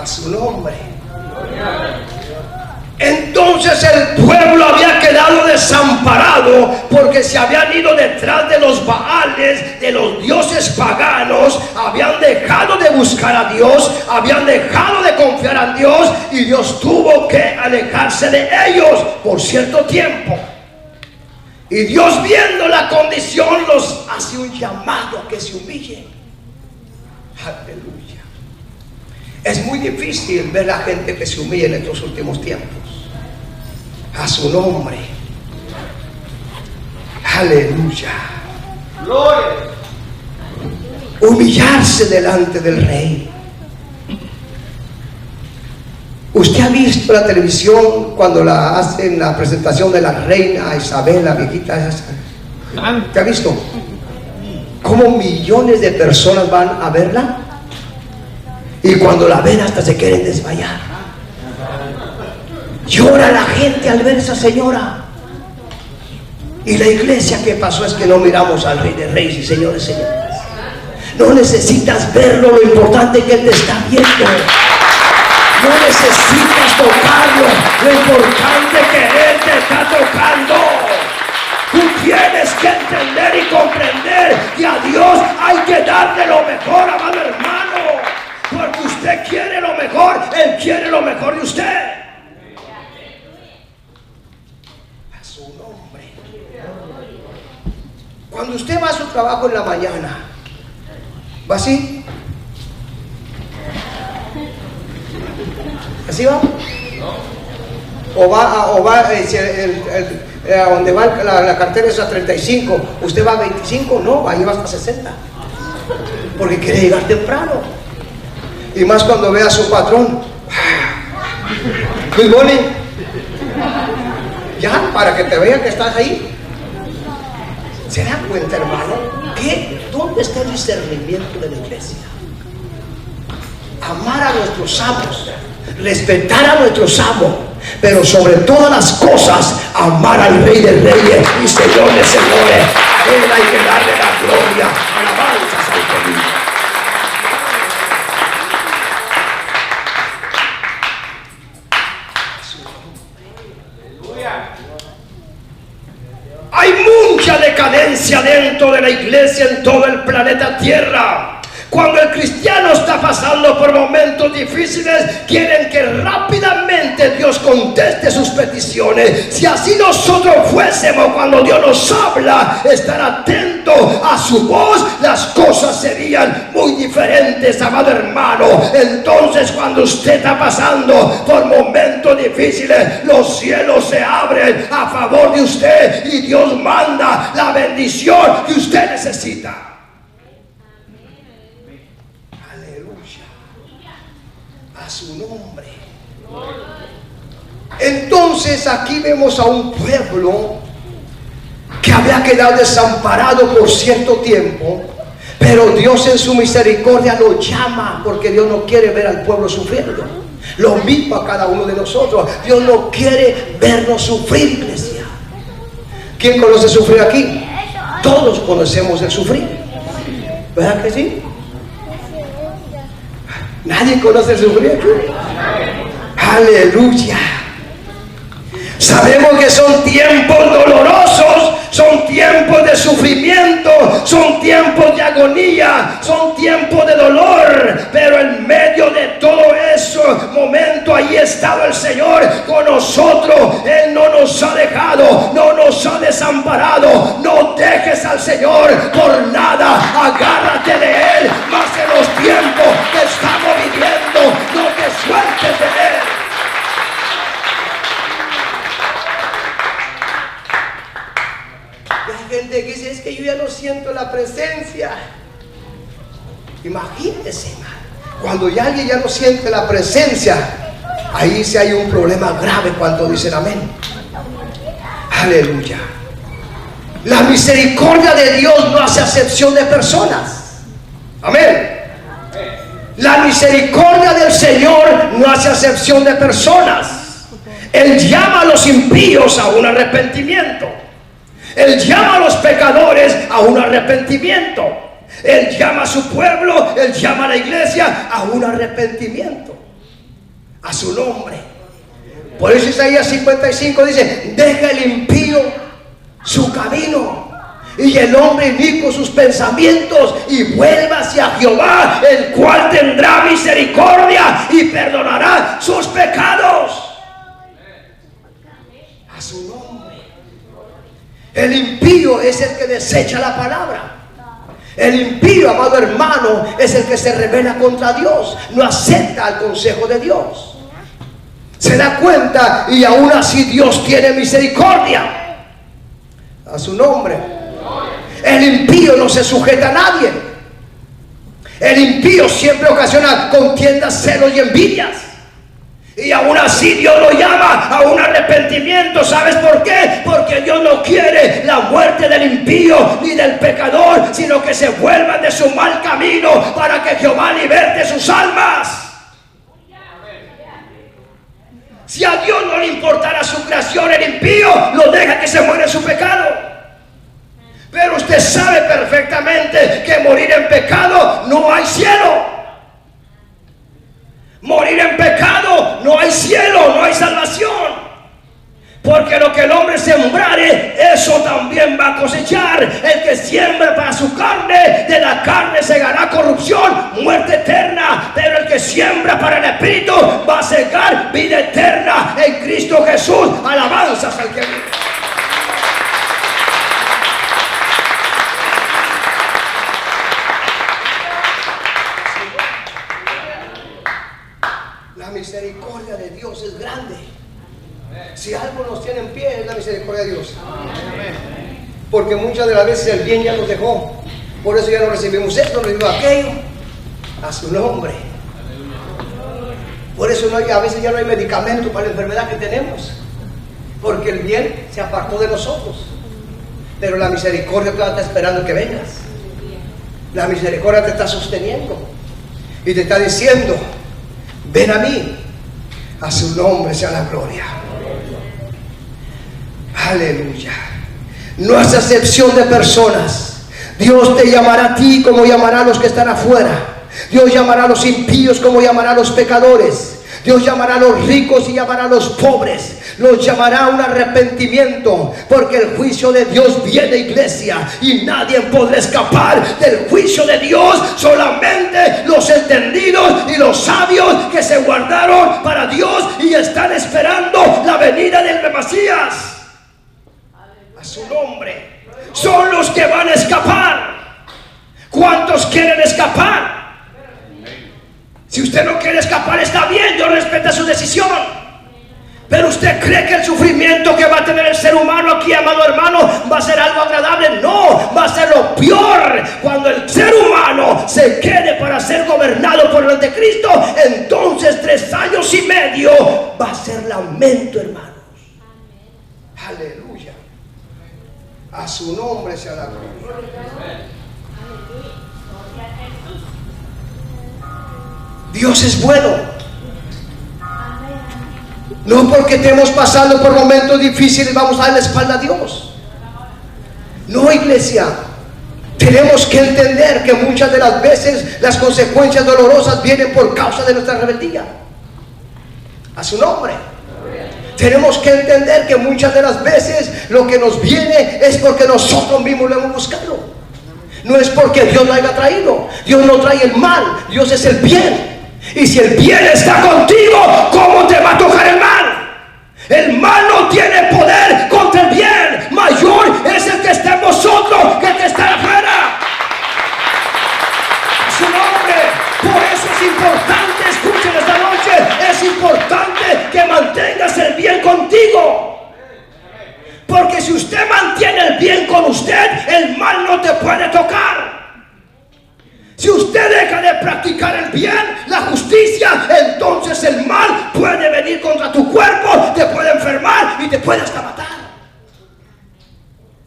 A su nombre. Entonces el pueblo había quedado desamparado porque se habían ido detrás de los baales, de los dioses paganos. Habían dejado de buscar a Dios, habían dejado de confiar en Dios, y Dios tuvo que alejarse de ellos por cierto tiempo. Y Dios, viendo la condición, los hace un llamado a que se humillen. Aleluya. Es muy difícil ver a la gente que se humilla en estos últimos tiempos. A su nombre. Aleluya. Gloria. Humillarse delante del Rey. ¿Usted ha visto la televisión cuando la hacen la presentación de la reina Isabel, la viejita esa? ¿Te ha visto? ¿Cómo millones de personas van a verla? Y cuando la ven hasta se quieren desmayar. Llora la gente al ver a esa señora. Y la iglesia, ¿qué pasó? Es que no miramos al Rey de Reyes y Señores, señores. No necesitas verlo, lo importante es que Él te está viendo. No necesitas tocarlo, lo importante es que Él te está tocando. Tú tienes que entender y comprender que a Dios hay que darle lo mejor, amado hermano. Porque usted quiere lo mejor, Él quiere lo mejor de usted. A su nombre. Cuando usted va a su trabajo en la mañana, ¿va así? ¿Así va? O va donde va la cartera es a 35, usted va a 25, no, ahí va hasta 60, porque quiere llegar temprano. Y más cuando ve a su patrón. Good morning. Ya, para que te vean que estás ahí. ¿Se da cuenta, hermano? ¿Dónde está el discernimiento de la iglesia? Amar a nuestros amos, respetar a nuestros amos, pero sobre todas las cosas amar al Rey de Reyes y Señor de Señores. A Él hay que darle la gloria, alabanzas al Rey. Hay mucha decadencia dentro de la iglesia en todo el planeta Tierra. Cuando el cristiano está pasando por momentos difíciles, quieren que rápidamente Dios conteste sus peticiones. Si así nosotros fuésemos, cuando Dios nos habla, estar atentos a su voz, las cosas serían muy diferentes, amado hermano. Entonces, cuando usted está pasando por momentos difíciles, los cielos se abren a favor de usted y Dios manda la bendición que usted necesita. Su nombre. Entonces aquí vemos a un pueblo que había quedado desamparado por cierto tiempo, pero Dios en su misericordia lo llama, porque Dios no quiere ver al pueblo sufriendo. Lo mismo a cada uno de nosotros. Dios no quiere vernos sufrir, iglesia. ¿Quién conoce sufrir aquí? Todos conocemos el sufrir, ¿verdad que sí? Nadie conoce el sufrir. Aleluya. Sabemos que son tiempos dolorosos, son tiempos de sufrimiento, son tiempos de agonía, son tiempos de dolor, pero en medio de todo eso momento ahí ha estado el Señor con nosotros. Él no nos ha dejado, no nos ha desamparado. No dejes al Señor por nada, agárrate de Él, más en los tiempos que estamos viviendo, no te sueltes de Él. Gente que dice, es que yo ya no siento la presencia. Imagínense, cuando ya alguien ya no siente la presencia, ahí sí hay un problema grave. Cuando dicen amén. Aleluya. La misericordia de Dios no hace acepción de personas. Amén. La misericordia del Señor no hace acepción de personas. Él llama a los impíos a un arrepentimiento. Él llama a los pecadores a un arrepentimiento. Él llama a su pueblo, Él llama a la iglesia a un arrepentimiento, a su nombre. Por eso Isaías 55 dice, deja el impío su camino y el hombre inicuo sus pensamientos, y vuelva hacia Jehová, el cual tendrá misericordia y perdonará sus pecados. A su nombre. El impío es el que desecha la palabra. El impío, amado hermano, es el que se rebela contra Dios, no acepta el consejo de Dios. Se da cuenta y aún así Dios tiene misericordia. A su nombre. El impío no se sujeta a nadie. El impío siempre ocasiona contiendas, celos y envidias. Y aún así Dios lo llama a un arrepentimiento. ¿Sabes por qué? Porque Dios no quiere la muerte del impío ni del pecador, sino que se vuelvan de su mal camino para que Jehová liberte sus almas. Si a Dios no le importara su creación, el impío lo deja que se muera en su pecado. Pero usted sabe perfectamente que morir en pecado no hay cielo. Morir en pecado no hay cielo, no hay salvación. Porque lo que el hombre sembrare, eso también va a cosechar. El que siembra para su carne, de la carne segará corrupción, muerte eterna. Pero el que siembra para el Espíritu va a segar vida eterna en Cristo Jesús. Alabanzas al que vive. La misericordia de Dios es grande. Si algo nos tiene en pie es la misericordia de Dios. Porque muchas de las veces el bien ya nos dejó. Por eso ya no recibimos esto, no recibimos aquello. A su nombre. Por eso a veces ya no hay medicamento para la enfermedad que tenemos. Porque el bien se apartó de nosotros. Pero la misericordia todavía está esperando que vengas. La misericordia te está sosteniendo. Y te está diciendo, ven a mí. A su nombre sea la gloria. Aleluya. No hace acepción de personas. Dios te llamará a ti como llamará a los que están afuera. Dios llamará a los impíos como llamará a los pecadores. Dios llamará a los ricos y llamará a los pobres. Los llamará a un arrepentimiento, porque el juicio de Dios viene, iglesia, y nadie podrá escapar del juicio de Dios. Solamente los entendidos y los sabios que se guardaron para Dios y están esperando la venida del Mesías. A su nombre. Son los que van a escapar. ¿Cuántos quieren escapar? Si usted no quiere escapar, está bien, Dios respeta su decisión. Pero usted cree que el sufrimiento que va a tener el ser humano aquí, amado hermano, va a ser algo agradable. No, va a ser lo peor. Cuando el ser humano se quede para ser gobernado por el anticristo, entonces 3 años y medio va a ser lamento, hermanos. Aleluya. A su nombre sea la gloria. Dios es bueno. No porque estemos pasando por momentos difíciles vamos a dar la espalda a Dios. No, iglesia. Tenemos que entender que muchas de las veces las consecuencias dolorosas vienen por causa de nuestra rebeldía. A su nombre. Tenemos que entender que muchas de las veces lo que nos viene es porque nosotros mismos lo hemos buscado. No es porque Dios lo haya traído. Dios no trae el mal, Dios es el bien. Y si el bien está contigo, ¿cómo te va a tocar el mal? El mal no tiene poder contra el bien. Mayor es el que está en vosotros que el que está afuera. Su nombre. Por eso es importante, escuchen esta noche, es importante que mantengas el bien contigo. Porque si usted mantiene el bien con usted, el mal no te puede tocar. Si usted deja de practicar el bien, la justicia, entonces el mal puede venir contra tu cuerpo, te puede enfermar y te puede hasta matar.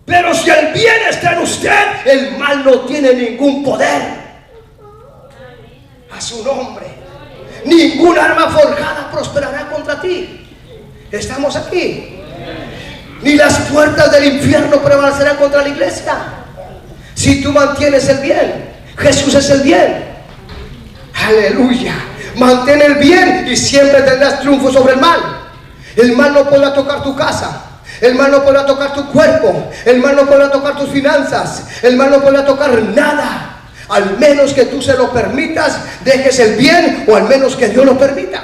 Pero si el bien está en usted, el mal no tiene ningún poder. A su nombre. Ningún arma forjada prosperará contra ti. ¿Estamos aquí? Ni las puertas del infierno prevalecerán contra la iglesia. Si tú mantienes el bien. Jesús es el bien. Aleluya. Mantén el bien y siempre tendrás triunfo sobre el mal. El mal no podrá tocar tu casa. El mal no podrá tocar tu cuerpo. El mal no podrá tocar tus finanzas. El mal no podrá tocar nada. Al menos que tú se lo permitas, dejes el bien, o al menos que Dios lo permita.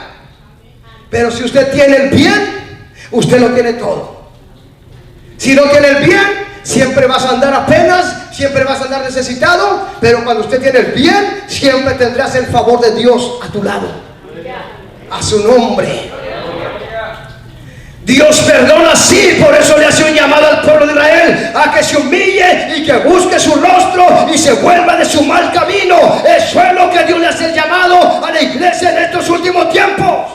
Pero si usted tiene el bien, usted lo tiene todo. Si no tiene el bien, siempre vas a andar apenas, siempre vas a andar necesitado. Pero cuando usted tiene el bien, siempre tendrás el favor de Dios a tu lado. A su nombre. Dios perdona, sí, por eso le hace un llamado al pueblo de Israel a que se humille y que busque su rostro y se vuelva de su mal camino. Eso es lo que Dios le hace el llamado a la iglesia en estos últimos tiempos.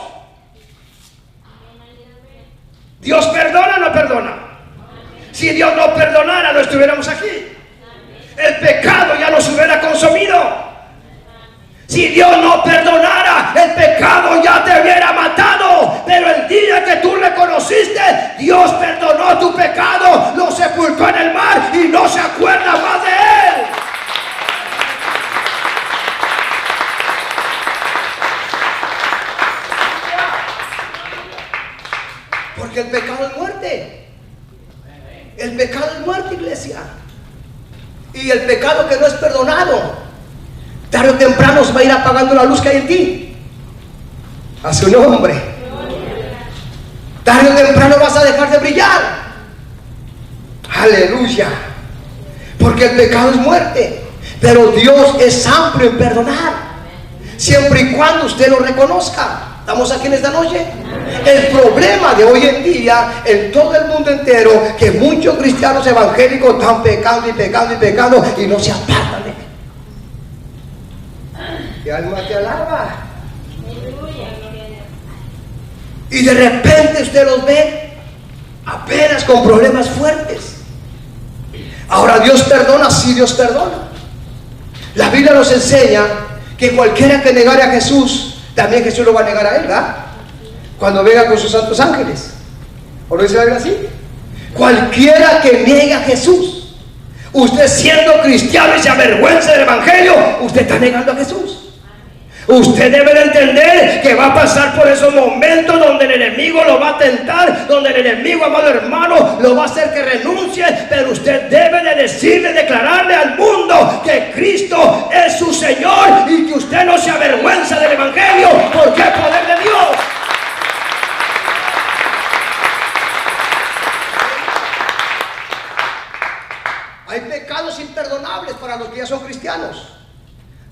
¿Dios perdona o no perdona? Si Dios no perdonara, no estuviéramos aquí. El pecado ya nos hubiera consumido. Si Dios no perdonara, el pecado ya te hubiera matado. Pero el día que tú reconociste, Dios perdonó tu pecado, lo sepultó en el mar y no se acuerda más de él. Porque el pecado es muerte. El pecado es muerte, iglesia. Y el pecado que no es perdonado, tarde o temprano se va a ir apagando la luz que hay en ti. A su nombre. Tarde o temprano vas a dejar de brillar. Aleluya. Porque el pecado es muerte. Pero Dios es amplio en perdonar, siempre y cuando usted lo reconozca. ¿Estamos aquí en esta noche? El problema de hoy en día en todo el mundo entero, que muchos cristianos evangélicos están pecando y pecando y pecando y no se apartan de él. ¿Qué alma te alaba? Y de repente usted los ve apenas con problemas fuertes. Ahora, ¿Dios perdona? Sí, Dios perdona. La Biblia nos enseña que cualquiera que negare a Jesús, también Jesús lo va a negar a él, ¿verdad? Cuando venga con sus santos ángeles. ¿O no dice la Biblia así? Cualquiera que niegue a Jesús, usted siendo cristiano y se avergüenza del evangelio, usted está negando a Jesús. Usted debe de entender que va a pasar por esos momentos donde el enemigo lo va a tentar, donde el enemigo, amado hermano, lo va a hacer que renuncie, pero usted debe de decirle, declararle al mundo que Cristo es su Señor y que usted no se avergüenza del Evangelio, porque es poder de Dios. Hay pecados imperdonables para los que ya son cristianos.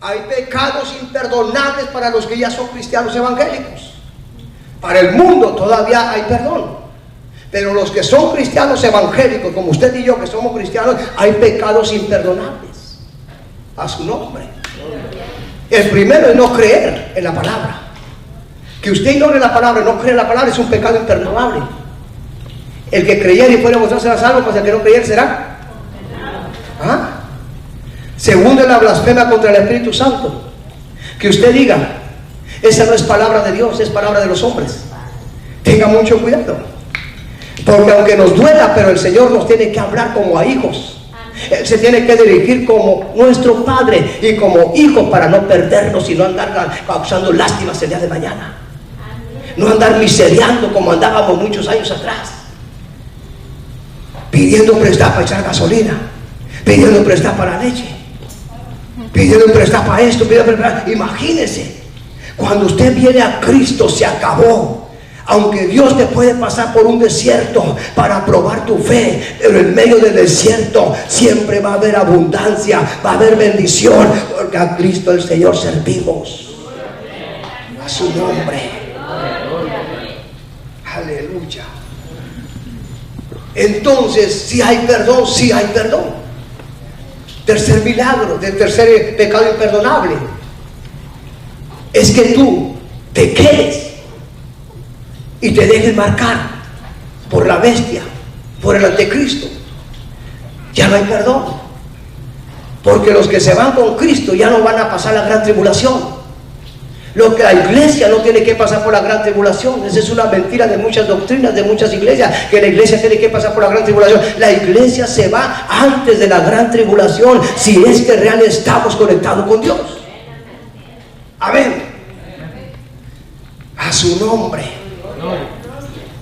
Hay pecados imperdonables para los que ya son cristianos evangélicos. Para el mundo todavía hay perdón. Pero los que son cristianos evangélicos, como usted y yo que somos cristianos, hay pecados imperdonables. A su nombre. El primero es no creer en la palabra. Que usted ignore la palabra, no cree en la palabra, es un pecado imperdonable. El que creyera y fuera vosotros será salvo, pues el que no creyera será. ¿Ah? Segundo, es la blasfemia contra el Espíritu Santo. Que usted diga, esa no es palabra de Dios, es palabra de los hombres. Tenga mucho cuidado, porque aunque nos duela, pero el Señor nos tiene que hablar como a hijos. Él se tiene que dirigir como nuestro Padre y como hijos, para no perdernos y no andar causando lástimas el día de mañana. No andar miseriando como andábamos muchos años atrás, pidiendo prestar para echar gasolina, pidiendo prestar para la leche, pidiendo prestar para esto, pidiendo prestar. Imagínese, cuando usted viene a Cristo, se acabó. Aunque Dios te puede pasar por un desierto para probar tu fe, pero en medio del desierto siempre va a haber abundancia, va a haber bendición, porque a Cristo el Señor servimos. A su nombre. Aleluya. Entonces, si hay perdón, si hay perdón. Tercer milagro, del tercer pecado imperdonable, es que tú te quedes y te dejes marcar por la bestia, por el anticristo. Ya no hay perdón, porque los que se van con Cristo ya no van a pasar la gran tribulación. Lo que la iglesia no tiene que pasar por la gran tribulación. Esa es una mentira de muchas doctrinas, de muchas iglesias, que la iglesia tiene que pasar por la gran tribulación. La iglesia se va antes de la gran tribulación, si es que realmente estamos conectados con Dios. Amén. A su nombre.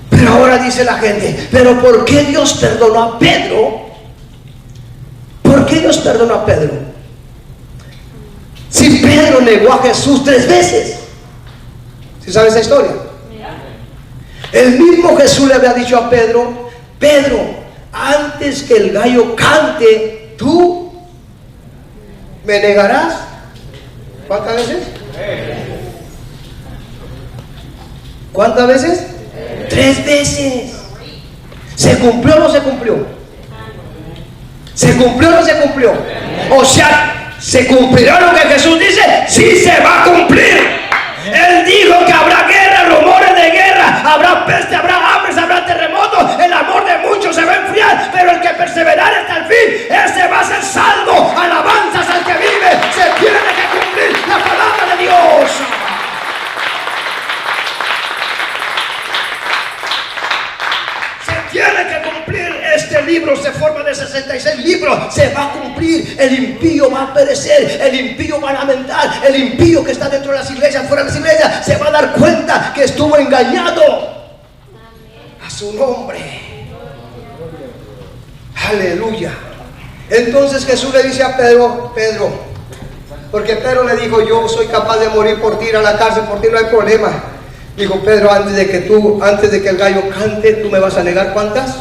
Pero ahora dice la gente, pero ¿por qué Dios perdonó a Pedro? ¿Por qué Dios perdonó a Pedro? Si Pedro negó a Jesús 3 veces. ¿Sí sabe esa historia? El mismo Jesús le había dicho a Pedro, Pedro, antes que el gallo cante, tú me negarás. ¿Cuántas veces? ¿Cuántas veces? 3 veces. ¿Se cumplió o no se cumplió? ¿Se cumplió o no se cumplió? O sea, ¿se cumplirá lo que Jesús dice? Sí, se va a cumplir. Él dijo que habrá guerra, rumores de guerra, habrá peste, habrá hambre, habrá terremotos. El amor de muchos se va a enfriar, pero el que perseverare hasta el fin, ese va a ser salvo. Alabanzas al que vive. Se tiene que cumplir la palabra de Dios. Tiene que cumplir. Este libro se forma de 66 libros. Se va a cumplir. El impío va a perecer. El impío va a lamentar. El impío que está dentro de las iglesias, fuera de las iglesias, se va a dar cuenta que estuvo engañado. A su nombre. Aleluya. Entonces Jesús le dice a Pedro, porque Pedro le dijo, yo soy capaz de morir por ti, ir a la cárcel por ti, no hay problema. Dijo Pedro, antes de que el gallo cante, tú me vas a negar. ¿Cuántas?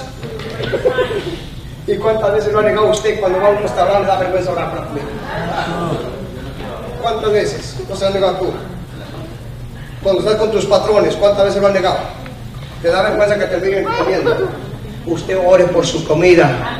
¿Y cuántas veces lo ha negado usted cuando va a un restaurante? Da vergüenza orar para comer. ¿Cuántas veces no se lo has negado tú? Cuando estás con tus patrones, ¿cuántas veces lo han negado? Te da vergüenza que te miren comiendo. Usted ore por su comida,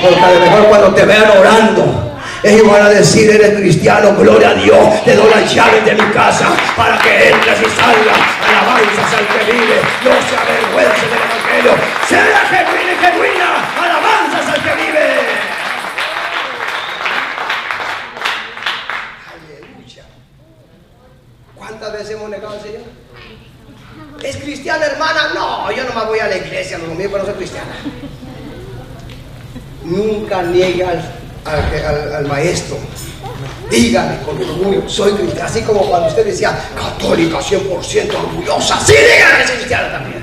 porque a lo mejor cuando te vean orando, ellos van a decir, eres cristiano, gloria a Dios, te doy las llaves de mi casa para que entres y salgas. Alabanzas al que vive, no se avergüence del evangelio, sea genuina y genuina. Alabanzas al que vive. Aleluya. ¿Cuántas veces hemos negado al Señor? ¿Es cristiana, hermana? No, yo nomás voy a la iglesia los domingos, pero no soy cristiana. Nunca niega al maestro. Dígale con orgullo, soy cristiana. Así como cuando usted decía, católica 100% orgullosa. Sí, dígale que soy cristiana también.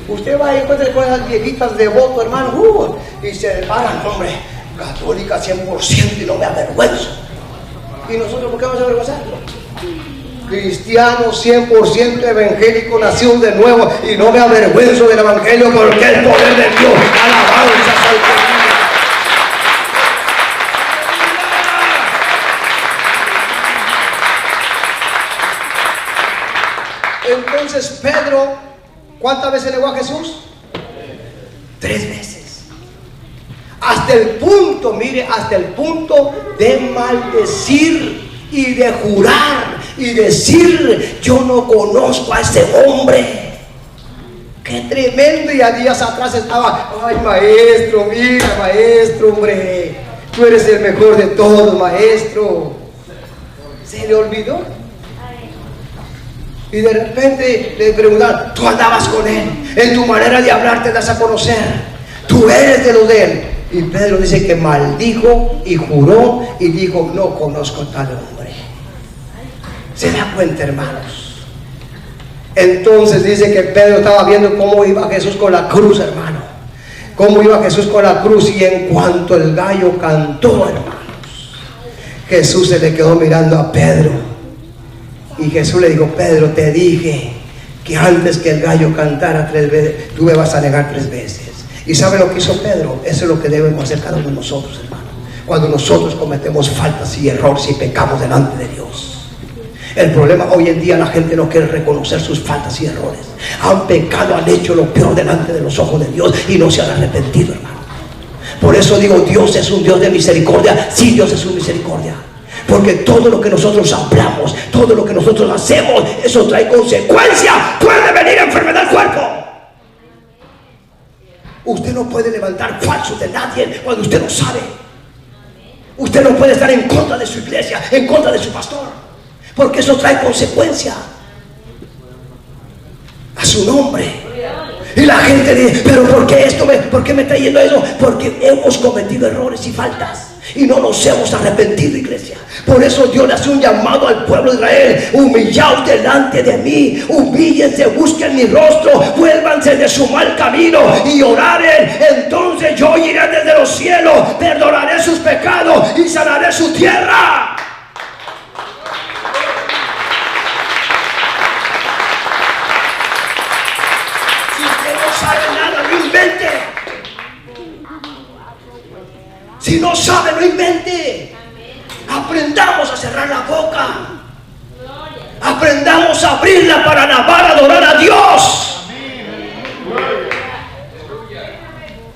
Usted va a encontrar con esas viejitas devotas, hermano, y se paran, hombre, católica 100% y no me avergüenzo. ¿Y nosotros por qué vamos a avergonzar? Cristiano 100% evangélico, nació de nuevo y no me avergüenzo del evangelio porque el poder de Dios, alabanza al Entonces Pedro, ¿cuántas veces negó a Jesús? 3 veces. Hasta el punto, mire, hasta el punto de maldecir y de jurar y decir, yo no conozco a ese hombre. Qué tremendo. Y a días atrás estaba, ay maestro, mira maestro, hombre, tú eres el mejor de todos, maestro. ¿Se le olvidó? Y de repente le preguntaron, tú andabas con él, en tu manera de hablar te das a conocer, tú eres de los de él. Y Pedro dice que maldijo y juró y dijo, no conozco tal hombre. ¿Se da cuenta, hermanos? Entonces dice que Pedro estaba viendo cómo iba Jesús con la cruz, hermano, cómo iba Jesús con la cruz, y en cuanto el gallo cantó, hermanos, Jesús se le quedó mirando a Pedro. Y Jesús le dijo, Pedro, te dije que antes que el gallo cantara 3 veces, tú me vas a negar 3 veces. ¿Y sabe lo que hizo Pedro? Eso es lo que debemos hacer cada uno de nosotros, hermano. Cuando nosotros cometemos faltas y errores y pecamos delante de Dios. El problema hoy en día, la gente no quiere reconocer sus faltas y errores. Han pecado, han hecho lo peor delante de los ojos de Dios y no se han arrepentido, hermano. Por eso digo, Dios es un Dios de misericordia. Sí, Dios es un misericordia. Porque todo lo que nosotros hablamos, todo lo que nosotros hacemos, eso trae consecuencia. Puede venir enfermedad al cuerpo. Usted no puede levantar falsos de nadie cuando usted no sabe. Usted no puede estar en contra de su iglesia, en contra de su pastor, porque eso trae consecuencia a su nombre. Y la gente dice, pero ¿por qué esto? ¿Por qué me está yendo eso? Porque hemos cometido errores y faltas y no nos hemos arrepentido, iglesia. Por eso Dios le hace un llamado al pueblo de Israel: humillaos delante de mí, humíllense, busquen mi rostro, vuélvanse de su mal camino y oraren. Entonces yo iré desde los cielos, perdonaré sus pecados y sanaré su tierra. Si usted no sabe nada, no invente. Si no sabe, no invente. Aprendamos a cerrar la boca. Aprendamos a abrirla para alabar, adorar a Dios.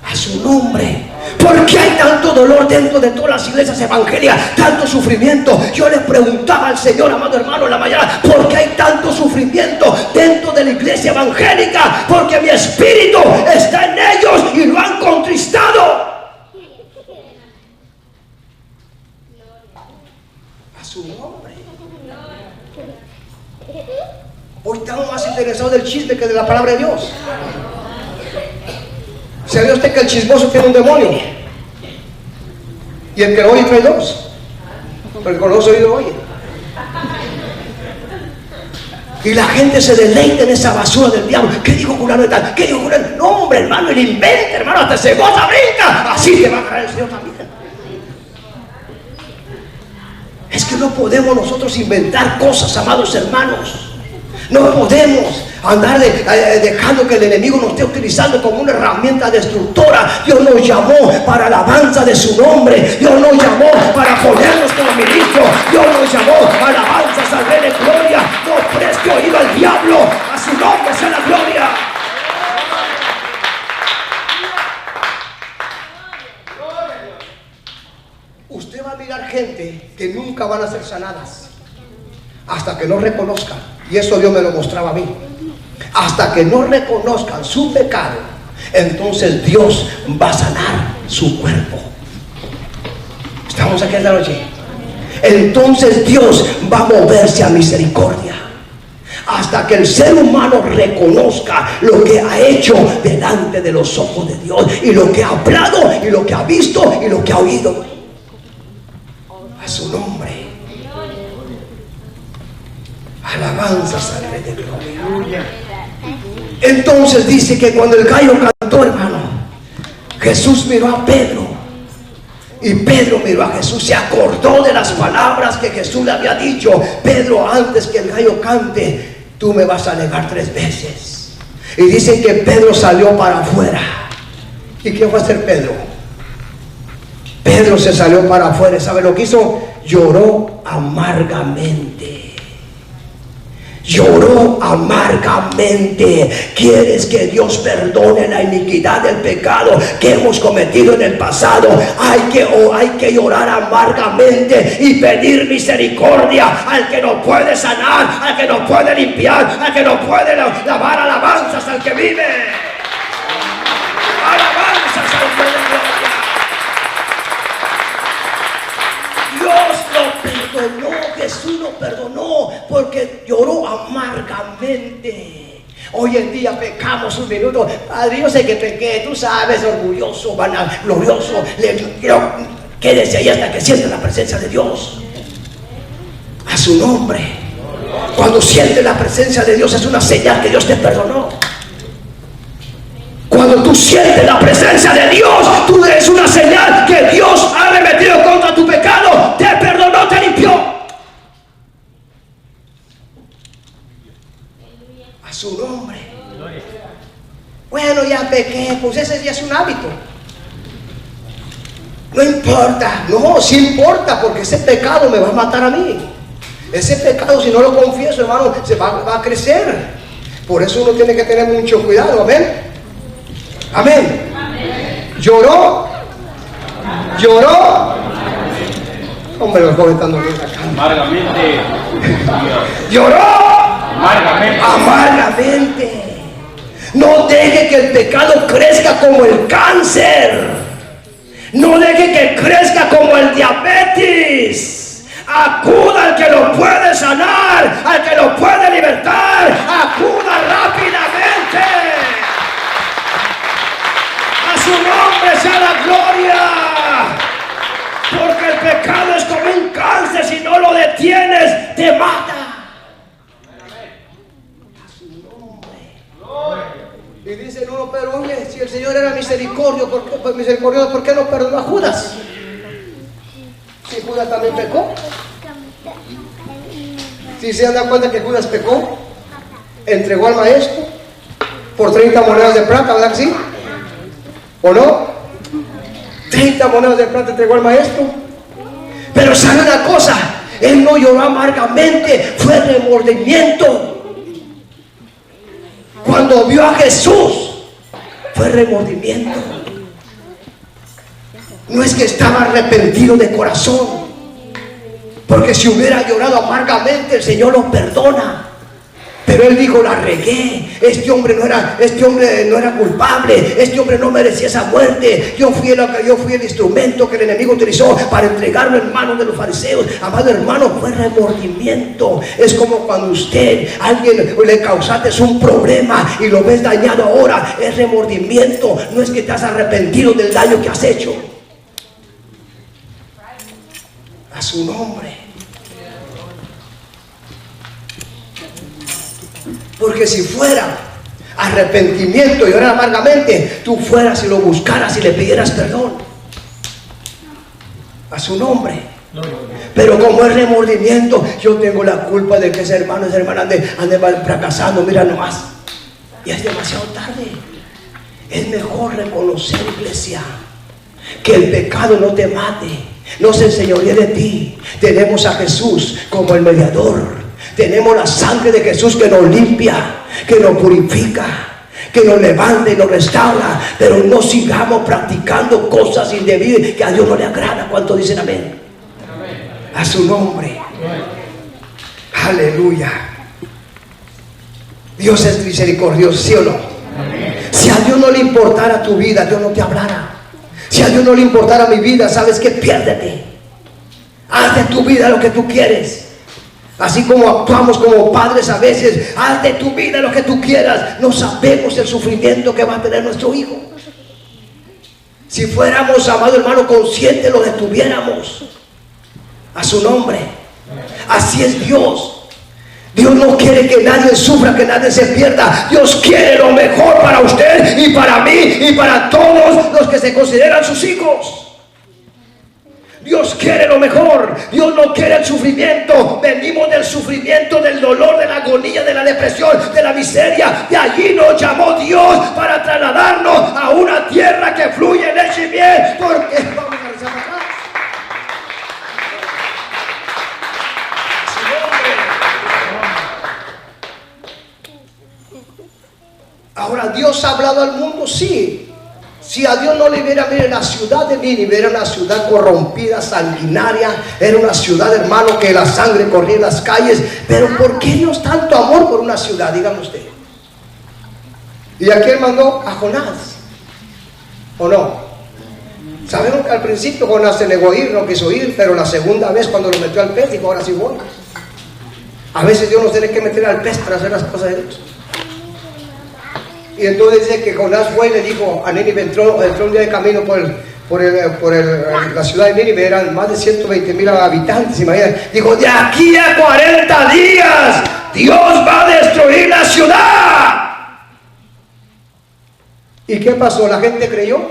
A su nombre. ¿Por qué hay tanto dolor dentro de todas las iglesias evangélicas? Tanto sufrimiento. Yo le preguntaba al Señor, amado hermano, en la mañana, ¿por qué hay tanto sufrimiento dentro de la iglesia evangélica? Porque mi espíritu está en ellos y lo han contristado. Su nombre. Hoy estamos más interesados del chisme que de la palabra de Dios. ¿Sabía usted que el chismoso tiene un demonio? Y el que lo oye trae 2. Pero con los oídos oye. Y la gente se deleita en esa basura del diablo. ¿Qué dijo fulano de tal? ¿Qué dijo fulano? No, hombre, hermano, el inventa, hermano, hasta se goza, brinca. Así te va a caer el Señor también. Es que no podemos nosotros inventar cosas, amados hermanos. No podemos andar dejando que el enemigo nos esté utilizando como una herramienta destructora. Dios nos llamó para alabanza de su nombre. Dios nos llamó para ponernos como ministros. Dios nos llamó a alabanzas al Rey de Gloria. No preste oído al diablo. A su nombre sea la gloria. Usted va a mirar gente que nunca van a ser sanadas hasta que no reconozcan, y eso Dios me lo mostraba a mí, hasta que no reconozcan su pecado, entonces Dios va a sanar su cuerpo. ¿Estamos aquí esta noche? Entonces Dios va a moverse a misericordia. hasta que el ser humano reconozca lo que ha hecho delante de los ojos de Dios, y lo que ha hablado, y lo que ha visto, y lo que ha oído. A su nombre. Alabanzas al Rey de Gloria. Entonces dice que cuando el gallo cantó, hermano, Jesús miró a Pedro, y Pedro miró a Jesús, se acordó de las palabras que Jesús le había dicho: Pedro, antes que el gallo cante, tú me vas a negar 3 veces. Y dicen que Pedro salió para afuera. ¿Y qué fue a hacer Pedro? Pedro se salió para afuera. ¿Sabe lo que hizo? Lloró amargamente. Lloró amargamente. ¿Quieres que Dios perdone la iniquidad del pecado que hemos cometido en el pasado? Hay que llorar amargamente y pedir misericordia al que nos puede sanar, al que nos puede limpiar, al que nos puede lavar. Alabanzas al que vive. Alabanzas al que vive. Dios lo perdonó, Jesús lo perdonó, porque lloró amargamente. Hoy en día pecamos un minuto. Padre, yo sé que pequé, tú sabes, orgulloso, glorioso. Quédese ahí hasta que sienta la presencia de Dios. A su nombre. Cuando siente la presencia de Dios, es una señal que Dios te perdonó. Cuando tú sientes la presencia de Dios, tú eres una señal que Dios ha arremetido contra tu pecado, te perdonó, te limpió. A su nombre. Bueno, ya pequé, pues ese ya es un hábito. No importa, no, sí importa, porque ese pecado me va a matar a mí. Ese pecado, si no lo confieso, hermano, se va a crecer. Por eso uno tiene que tener mucho cuidado, amén. Amén. Lloró. Hombre, los jóvenes están durmiendo acá. Amargamente. Lloró amargamente. No deje que el pecado crezca como el cáncer. No deje que crezca como el diabetes. Acuda al que lo puede sanar, al que lo puede libertar. Acuda rápidamente. A su nombre sea la gloria. Porque el pecado es como un cáncer. Si no lo detienes, te mata. A su nombre. Y dice uno, pero oye, si el Señor era misericordioso, ¿por qué no perdonó a Judas? Si Judas también pecó. Si se dan cuenta que Judas pecó, entregó al maestro por 30 monedas de plata, ¿verdad que sí? ¿O no? 30 monedas de plata entregó al maestro. Pero sabe una cosa, él no lloró amargamente, fue remordimiento. Cuando vio a Jesús, fue remordimiento. No es que estaba arrepentido de corazón, porque si hubiera llorado amargamente, el Señor lo perdona. Pero él dijo, la regué, este hombre no era culpable, este hombre no merecía esa muerte. Yo fui el instrumento que el enemigo utilizó para entregarlo en manos de los fariseos. Amado hermano, fue remordimiento. Es como cuando alguien le causaste un problema y lo ves dañado ahora, es remordimiento. No es que te has arrepentido del daño que has hecho. A su nombre. Porque si fuera arrepentimiento y llorar amargamente, tú fueras y lo buscaras y le pidieras perdón. A su nombre. Pero como es remordimiento, yo tengo la culpa de que ese hermano, esa hermana ande fracasando, mira nomás. Y es demasiado tarde. Es mejor reconocer, iglesia, que el pecado no te mate, no se enseñoríe de ti. Tenemos a Jesús como el mediador. Tenemos la sangre de Jesús que nos limpia, que nos purifica, que nos levanta y nos restaura. Pero no sigamos practicando cosas indebidas que a Dios no le agrada. ¿Cuánto dicen amén? A su nombre. Aleluya. Dios es misericordioso, ¿sí o no? Si a Dios no le importara tu vida, Dios no te hablara. Si a Dios no le importara mi vida, ¿sabes qué? Piérdete. Haz de tu vida lo que tú quieres. Así como actuamos como padres a veces, haz de tu vida lo que tú quieras, no sabemos el sufrimiento que va a tener nuestro hijo. Si fuéramos, amado hermano, conscientes, lo detuviéramos a su nombre. Así es Dios. Dios no quiere que nadie sufra, que nadie se pierda. Dios quiere lo mejor para usted y para mí y para todos los que se consideran sus hijos. Dios quiere lo mejor. Dios no quiere el sufrimiento. Venimos del sufrimiento, del dolor, de la agonía, de la depresión, de la miseria. De allí nos llamó Dios para trasladarnos a una tierra que fluye leche y miel. Porque vamos a rezar acá. Ahora, ¿Dios ha hablado al mundo? Sí. Si a Dios no le hubiera, mire, la ciudad de Nínive era una ciudad corrompida, sanguinaria, era una ciudad, hermano, que la sangre corría en las calles. Pero ¿por qué Dios tanto amor por una ciudad? Dígame usted. ¿Y a quién mandó? A Jonás. ¿O no? Sabemos que al principio Jonás se negó a ir, no quiso ir, pero la segunda vez cuando lo metió al pez, dijo, ahora sí voy. A veces Dios nos tiene que meter al pez para hacer las cosas de Dios. Y entonces dice que Jonás fue y le dijo a Nínive, entró un día de camino por la ciudad de Nínive, eran más de 120,000 habitantes, imagínate. Dijo, de aquí a 40 días Dios va a destruir la ciudad. ¿Y qué pasó? ¿La gente creyó?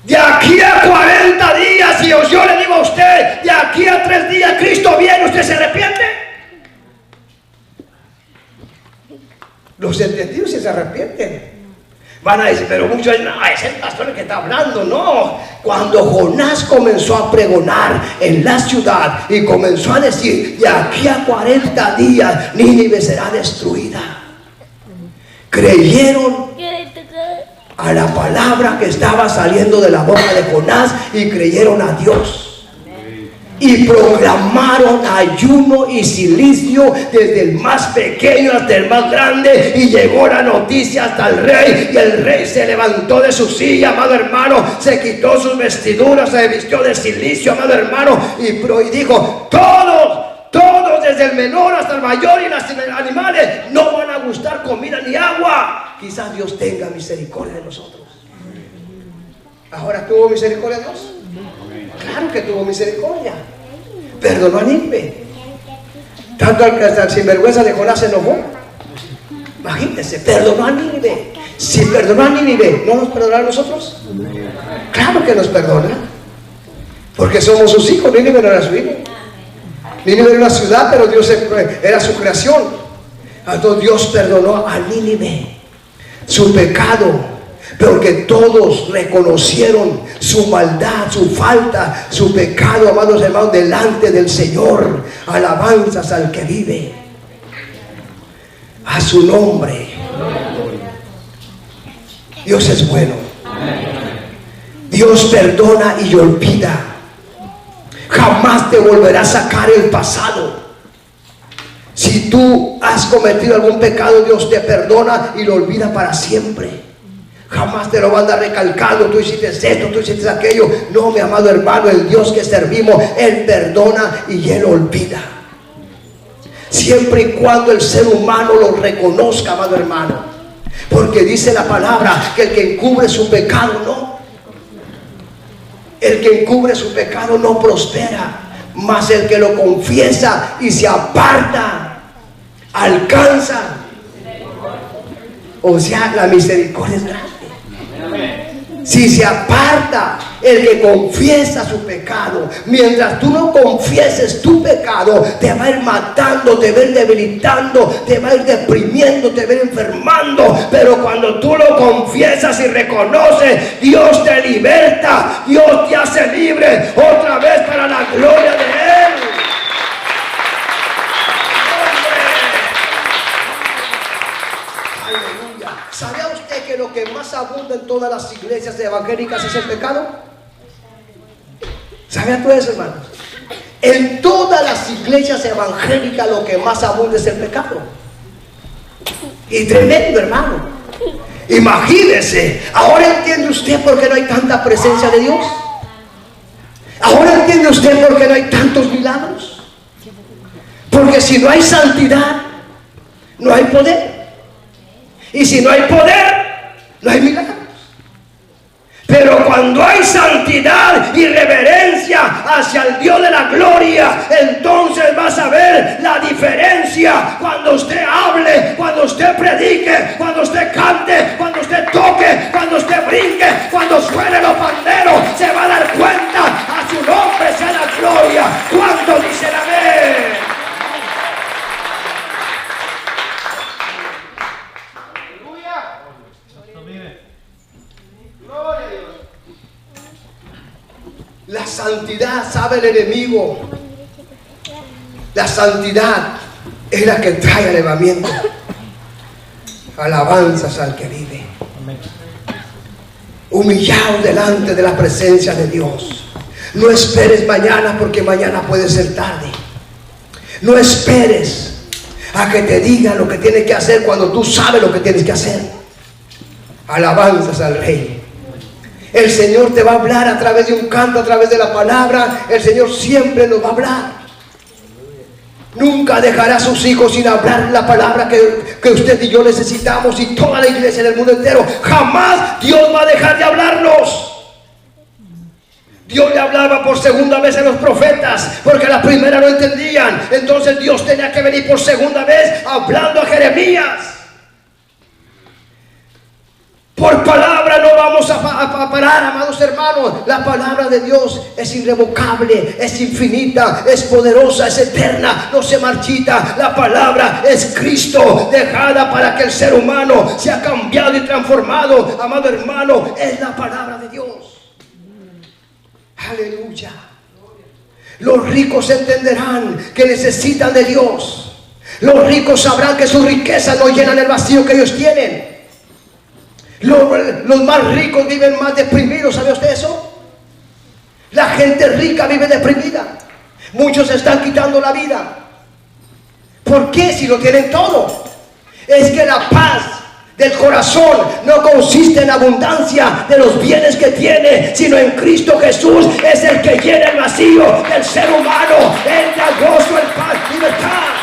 De aquí a 40 días, y yo le digo a usted, de aquí a 3 días Cristo viene, ¿usted se arrepiente? Los entendidos se arrepienten. Van a decir, pero muchos dicen, no, es el pastor el que está hablando. No, cuando Jonás comenzó a pregonar en la ciudad y comenzó a decir, de aquí a 40 días Nínive será destruida, creyeron a la palabra que estaba saliendo de la boca de Jonás y creyeron a Dios. Y proclamaron ayuno y silicio desde el más pequeño hasta el más grande, y llegó la noticia hasta el rey, y el rey se levantó de su silla, amado hermano, se quitó sus vestiduras, se vistió de silicio, amado hermano, y dijo, todos desde el menor hasta el mayor y los animales no van a gustar comida ni agua. Quizás Dios tenga misericordia de nosotros. ¿Ahora tuvo misericordia de Dios? Claro que tuvo misericordia. Perdonó a Nínive. Tanto al que hasta el sinvergüenza de Jonás se enojó. Imagínense, perdonó a Nínive. Si perdonó a Nínive, ¿no nos perdonará a nosotros? Claro que nos perdona, porque somos sus hijos. Nínive no era su hijo. Nínive era una ciudad, pero Dios era su creación. Entonces Dios perdonó a Nínive su pecado, porque todos reconocieron su maldad, su falta, su pecado, amados hermanos, delante del Señor. Alabanzas al que vive. A su nombre. Dios es bueno. Dios perdona y olvida. Jamás te volverá a sacar el pasado. Si tú has cometido algún pecado, Dios te perdona y lo olvida para siempre. Jamás te lo va a andar recalcando, tú hiciste esto, tú hiciste aquello. No, mi amado hermano, el Dios que servimos, Él perdona y Él olvida. Siempre y cuando el ser humano lo reconozca, amado hermano. Porque dice la palabra que el que encubre su pecado no. El que encubre su pecado no prospera, mas el que lo confiesa y se aparta alcanza. O sea, la misericordia es grande. Si se aparta el que confiesa su pecado, mientras tú no confieses tu pecado, te va a ir matando, te va a ir debilitando, te va a ir deprimiendo, te va a ir enfermando. Pero cuando tú lo confiesas y reconoces, Dios te liberta, Dios te hace libre otra vez para la gloria de Él. ¿Sabía usted que lo que más abunda en todas las iglesias evangélicas es el pecado? ¿Sabía tú eso, hermanos? En todas las iglesias evangélicas lo que más abunda es el pecado. Y tremendo, hermano. Imagínese. Ahora entiende usted por qué no hay tanta presencia de Dios. Ahora entiende usted por qué no hay tantos milagros. Porque si no hay santidad, no hay poder. Y si no hay poder, no hay milagros. Pero cuando hay santidad y reverencia hacia el Dios de la gloria, entonces vas a ver la diferencia cuando usted hable, cuando usted predique, cuando usted cante, cuando usted toque, cuando usted brinque, cuando suene los panderos, se va a dar cuenta. A su nombre sea la gloria. ¿Cuántos dicen amén? La santidad, sabe el enemigo, la santidad es la que trae elevamiento. Alabanzas al que vive. Humillados delante de la presencia de Dios. No esperes mañana, porque mañana puede ser tarde. No esperes a que te digan lo que tienes que hacer cuando tú sabes lo que tienes que hacer. Alabanzas al Rey. El Señor te va a hablar a través de un canto, a través de la palabra. El Señor siempre nos va a hablar. Nunca dejará a sus hijos sin hablar la palabra que usted y yo necesitamos, y toda la iglesia del mundo entero. Jamás Dios va a dejar de hablarnos. Dios le hablaba por segunda vez a los profetas, porque la primera no entendían. Entonces Dios tenía que venir por segunda vez hablando a Jeremías. Por palabra no vamos a parar, amados hermanos. La palabra de Dios es irrevocable, es infinita, es poderosa, es eterna, no se marchita. La palabra es Cristo, dejada para que el ser humano sea cambiado y transformado. Amado hermano, es la palabra de Dios. Aleluya. Los ricos entenderán que necesitan de Dios. Los ricos sabrán que sus riquezas no llenan el vacío que ellos tienen. Los más ricos viven más deprimidos, ¿sabe usted eso? La gente rica vive deprimida. Muchos se están quitando la vida. ¿Por qué? Si lo tienen todo. Es que la paz del corazón no consiste en abundancia de los bienes que tiene, sino en Cristo Jesús. Es el que llena el vacío del ser humano. Él da gozo, el paz, libertad.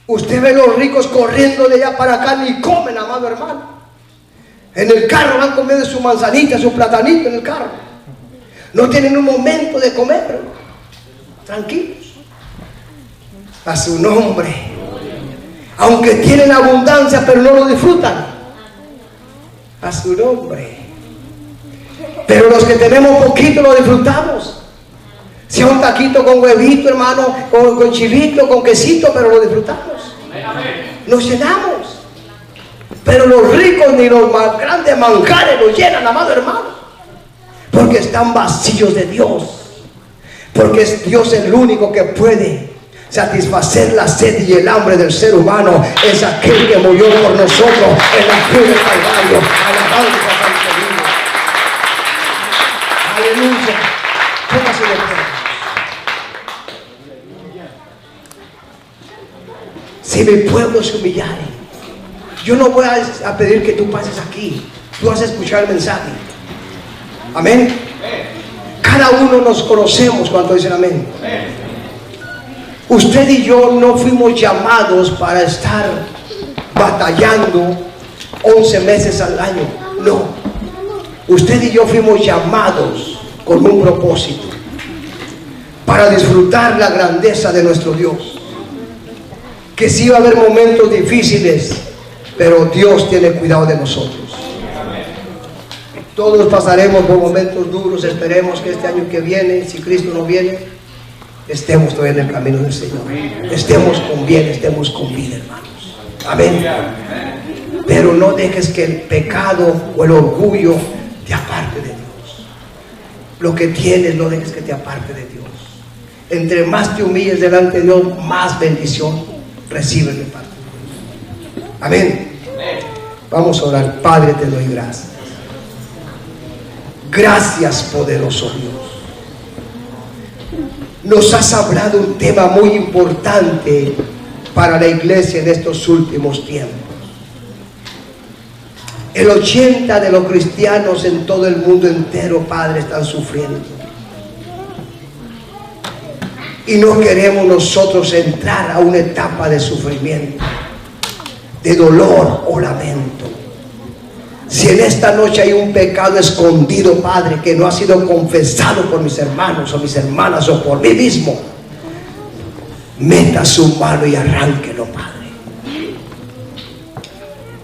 Usted ve los ricos corriendo de allá para acá, ni comen, amado hermano. En el carro van comiendo su manzanita, su platanito en el carro. No tienen un momento de comer, tranquilos. A su nombre. Aunque tienen abundancia, pero no lo disfrutan. A su nombre. Pero los que tenemos poquito lo disfrutamos. Sea un taquito con huevito, hermano, con chilito, con quesito, pero lo disfrutamos. Nos llenamos. Pero los ricos ni los más grandes manjares los llenan, amado hermano. Porque están vacíos de Dios. Porque es Dios el único que puede satisfacer la sed y el hambre del ser humano. Es aquel que murió por nosotros en la cruz del Calvario. Alabanza al Señor. Aleluya. Póngase de pie. Si mi pueblo se humillare, yo no voy a pedir que tú pases aquí. Tú vas a escuchar el mensaje. Amén. Cada uno nos conocemos cuando dicen amén. Usted y yo no fuimos llamados para estar batallando 11 meses al año. No. Usted y yo fuimos llamados con un propósito, para disfrutar la grandeza de nuestro Dios. Que sí va a haber momentos difíciles, pero Dios tiene cuidado de nosotros. Todos pasaremos por momentos duros. Esperemos que este año que viene, si Cristo no viene, estemos todavía en el camino del Señor. Estemos con bien, estemos con vida, hermanos. Amén. Pero no dejes que el pecado o el orgullo te aparte de Dios. Lo que tienes, no dejes que te aparte de Dios. Entre más te humilles delante de Dios, más bendición recibes de parte de Dios. Amén. Vamos a orar. Padre, te doy gracias. Gracias, poderoso Dios. Nos has hablado un tema muy importante para la iglesia en estos últimos tiempos. El 80% de los cristianos en todo el mundo entero, Padre, están sufriendo. Y no queremos nosotros entrar a una etapa de sufrimiento, de dolor o lamento. Si en esta noche hay un pecado escondido, Padre, que no ha sido confesado por mis hermanos o mis hermanas o por mí mismo, meta su mano y arránquelo, Padre.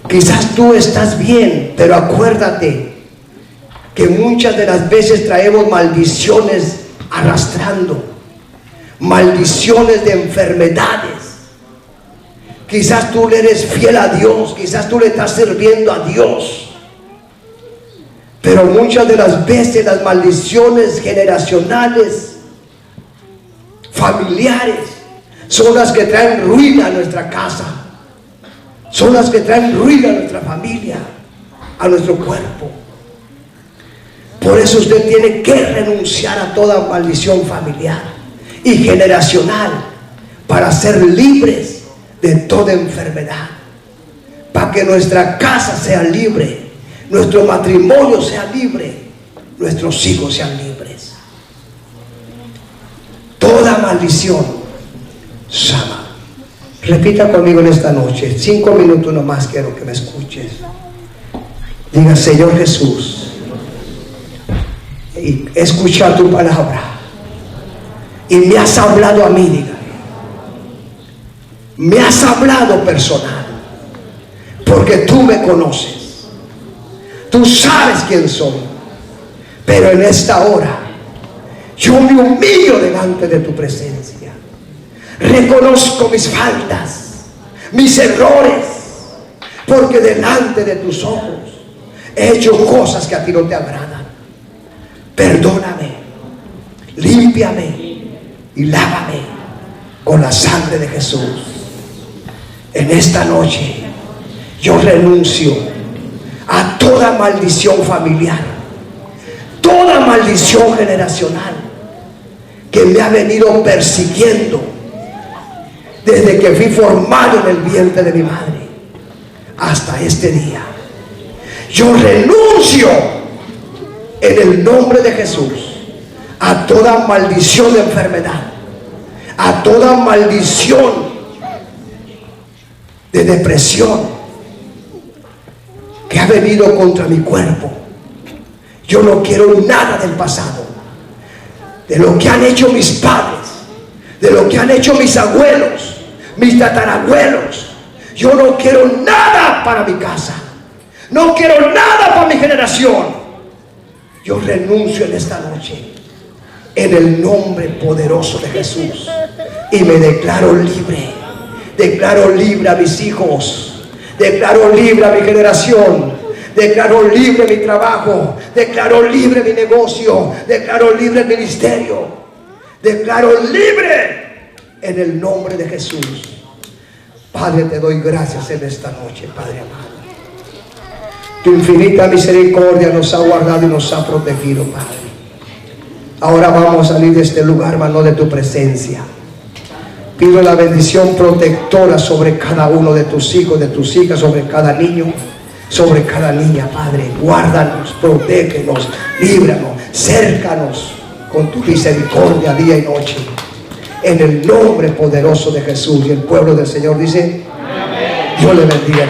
Quizás tú estás bien, pero acuérdate que muchas de las veces traemos maldiciones arrastrando, maldiciones de enfermedades. Quizás tú le eres fiel a Dios, quizás tú le estás sirviendo a Dios, pero muchas de las veces las maldiciones generacionales, familiares, son las que traen ruina a nuestra casa, son las que traen ruina a nuestra familia, a nuestro cuerpo. Por eso usted tiene que renunciar a toda maldición familiar y generacional para ser libres de toda enfermedad, para que nuestra casa sea libre, nuestro matrimonio sea libre, nuestros hijos sean libres. Toda maldición, Sama. Repita conmigo en esta noche, 5 minutos nomás quiero que me escuches. Diga: Señor Jesús, y escucha tu palabra y me has hablado a mí, diga, me has hablado personal, porque tú me conoces, tú sabes quién soy, pero en esta hora yo me humillo delante de tu presencia. Reconozco mis faltas, mis errores, porque delante de tus ojos he hecho cosas que a ti no te agradan. Perdóname, límpiame y lávame con la sangre de Jesús. En esta noche yo renuncio a toda maldición familiar, toda maldición generacional que me ha venido persiguiendo desde que fui formado en el vientre de mi madre hasta este día. Yo renuncio en el nombre de Jesús a toda maldición de enfermedad, a toda maldición de depresión que ha venido contra mi cuerpo. Yo no quiero nada del pasado, de lo que han hecho mis padres, de lo que han hecho mis abuelos, mis tatarabuelos. Yo no quiero nada para mi casa, no quiero nada para mi generación. Yo renuncio en esta noche en el nombre poderoso de Jesús y me declaro libre. Declaro libre a mis hijos, declaro libre a mi generación, declaro libre mi trabajo, declaro libre mi negocio, declaro libre el ministerio, declaro libre en el nombre de Jesús. Padre, te doy gracias en esta noche, Padre amado. Tu infinita misericordia nos ha guardado y nos ha protegido, Padre. Ahora vamos a salir de este lugar, hermano, de tu presencia. Pido la bendición protectora sobre cada uno de tus hijos, de tus hijas, sobre cada niño, sobre cada niña, Padre. Guárdanos, protégenos, líbranos, cércanos con tu misericordia día y noche. En el nombre poderoso de Jesús. Y el pueblo del Señor dice: amén. Dios le bendiga.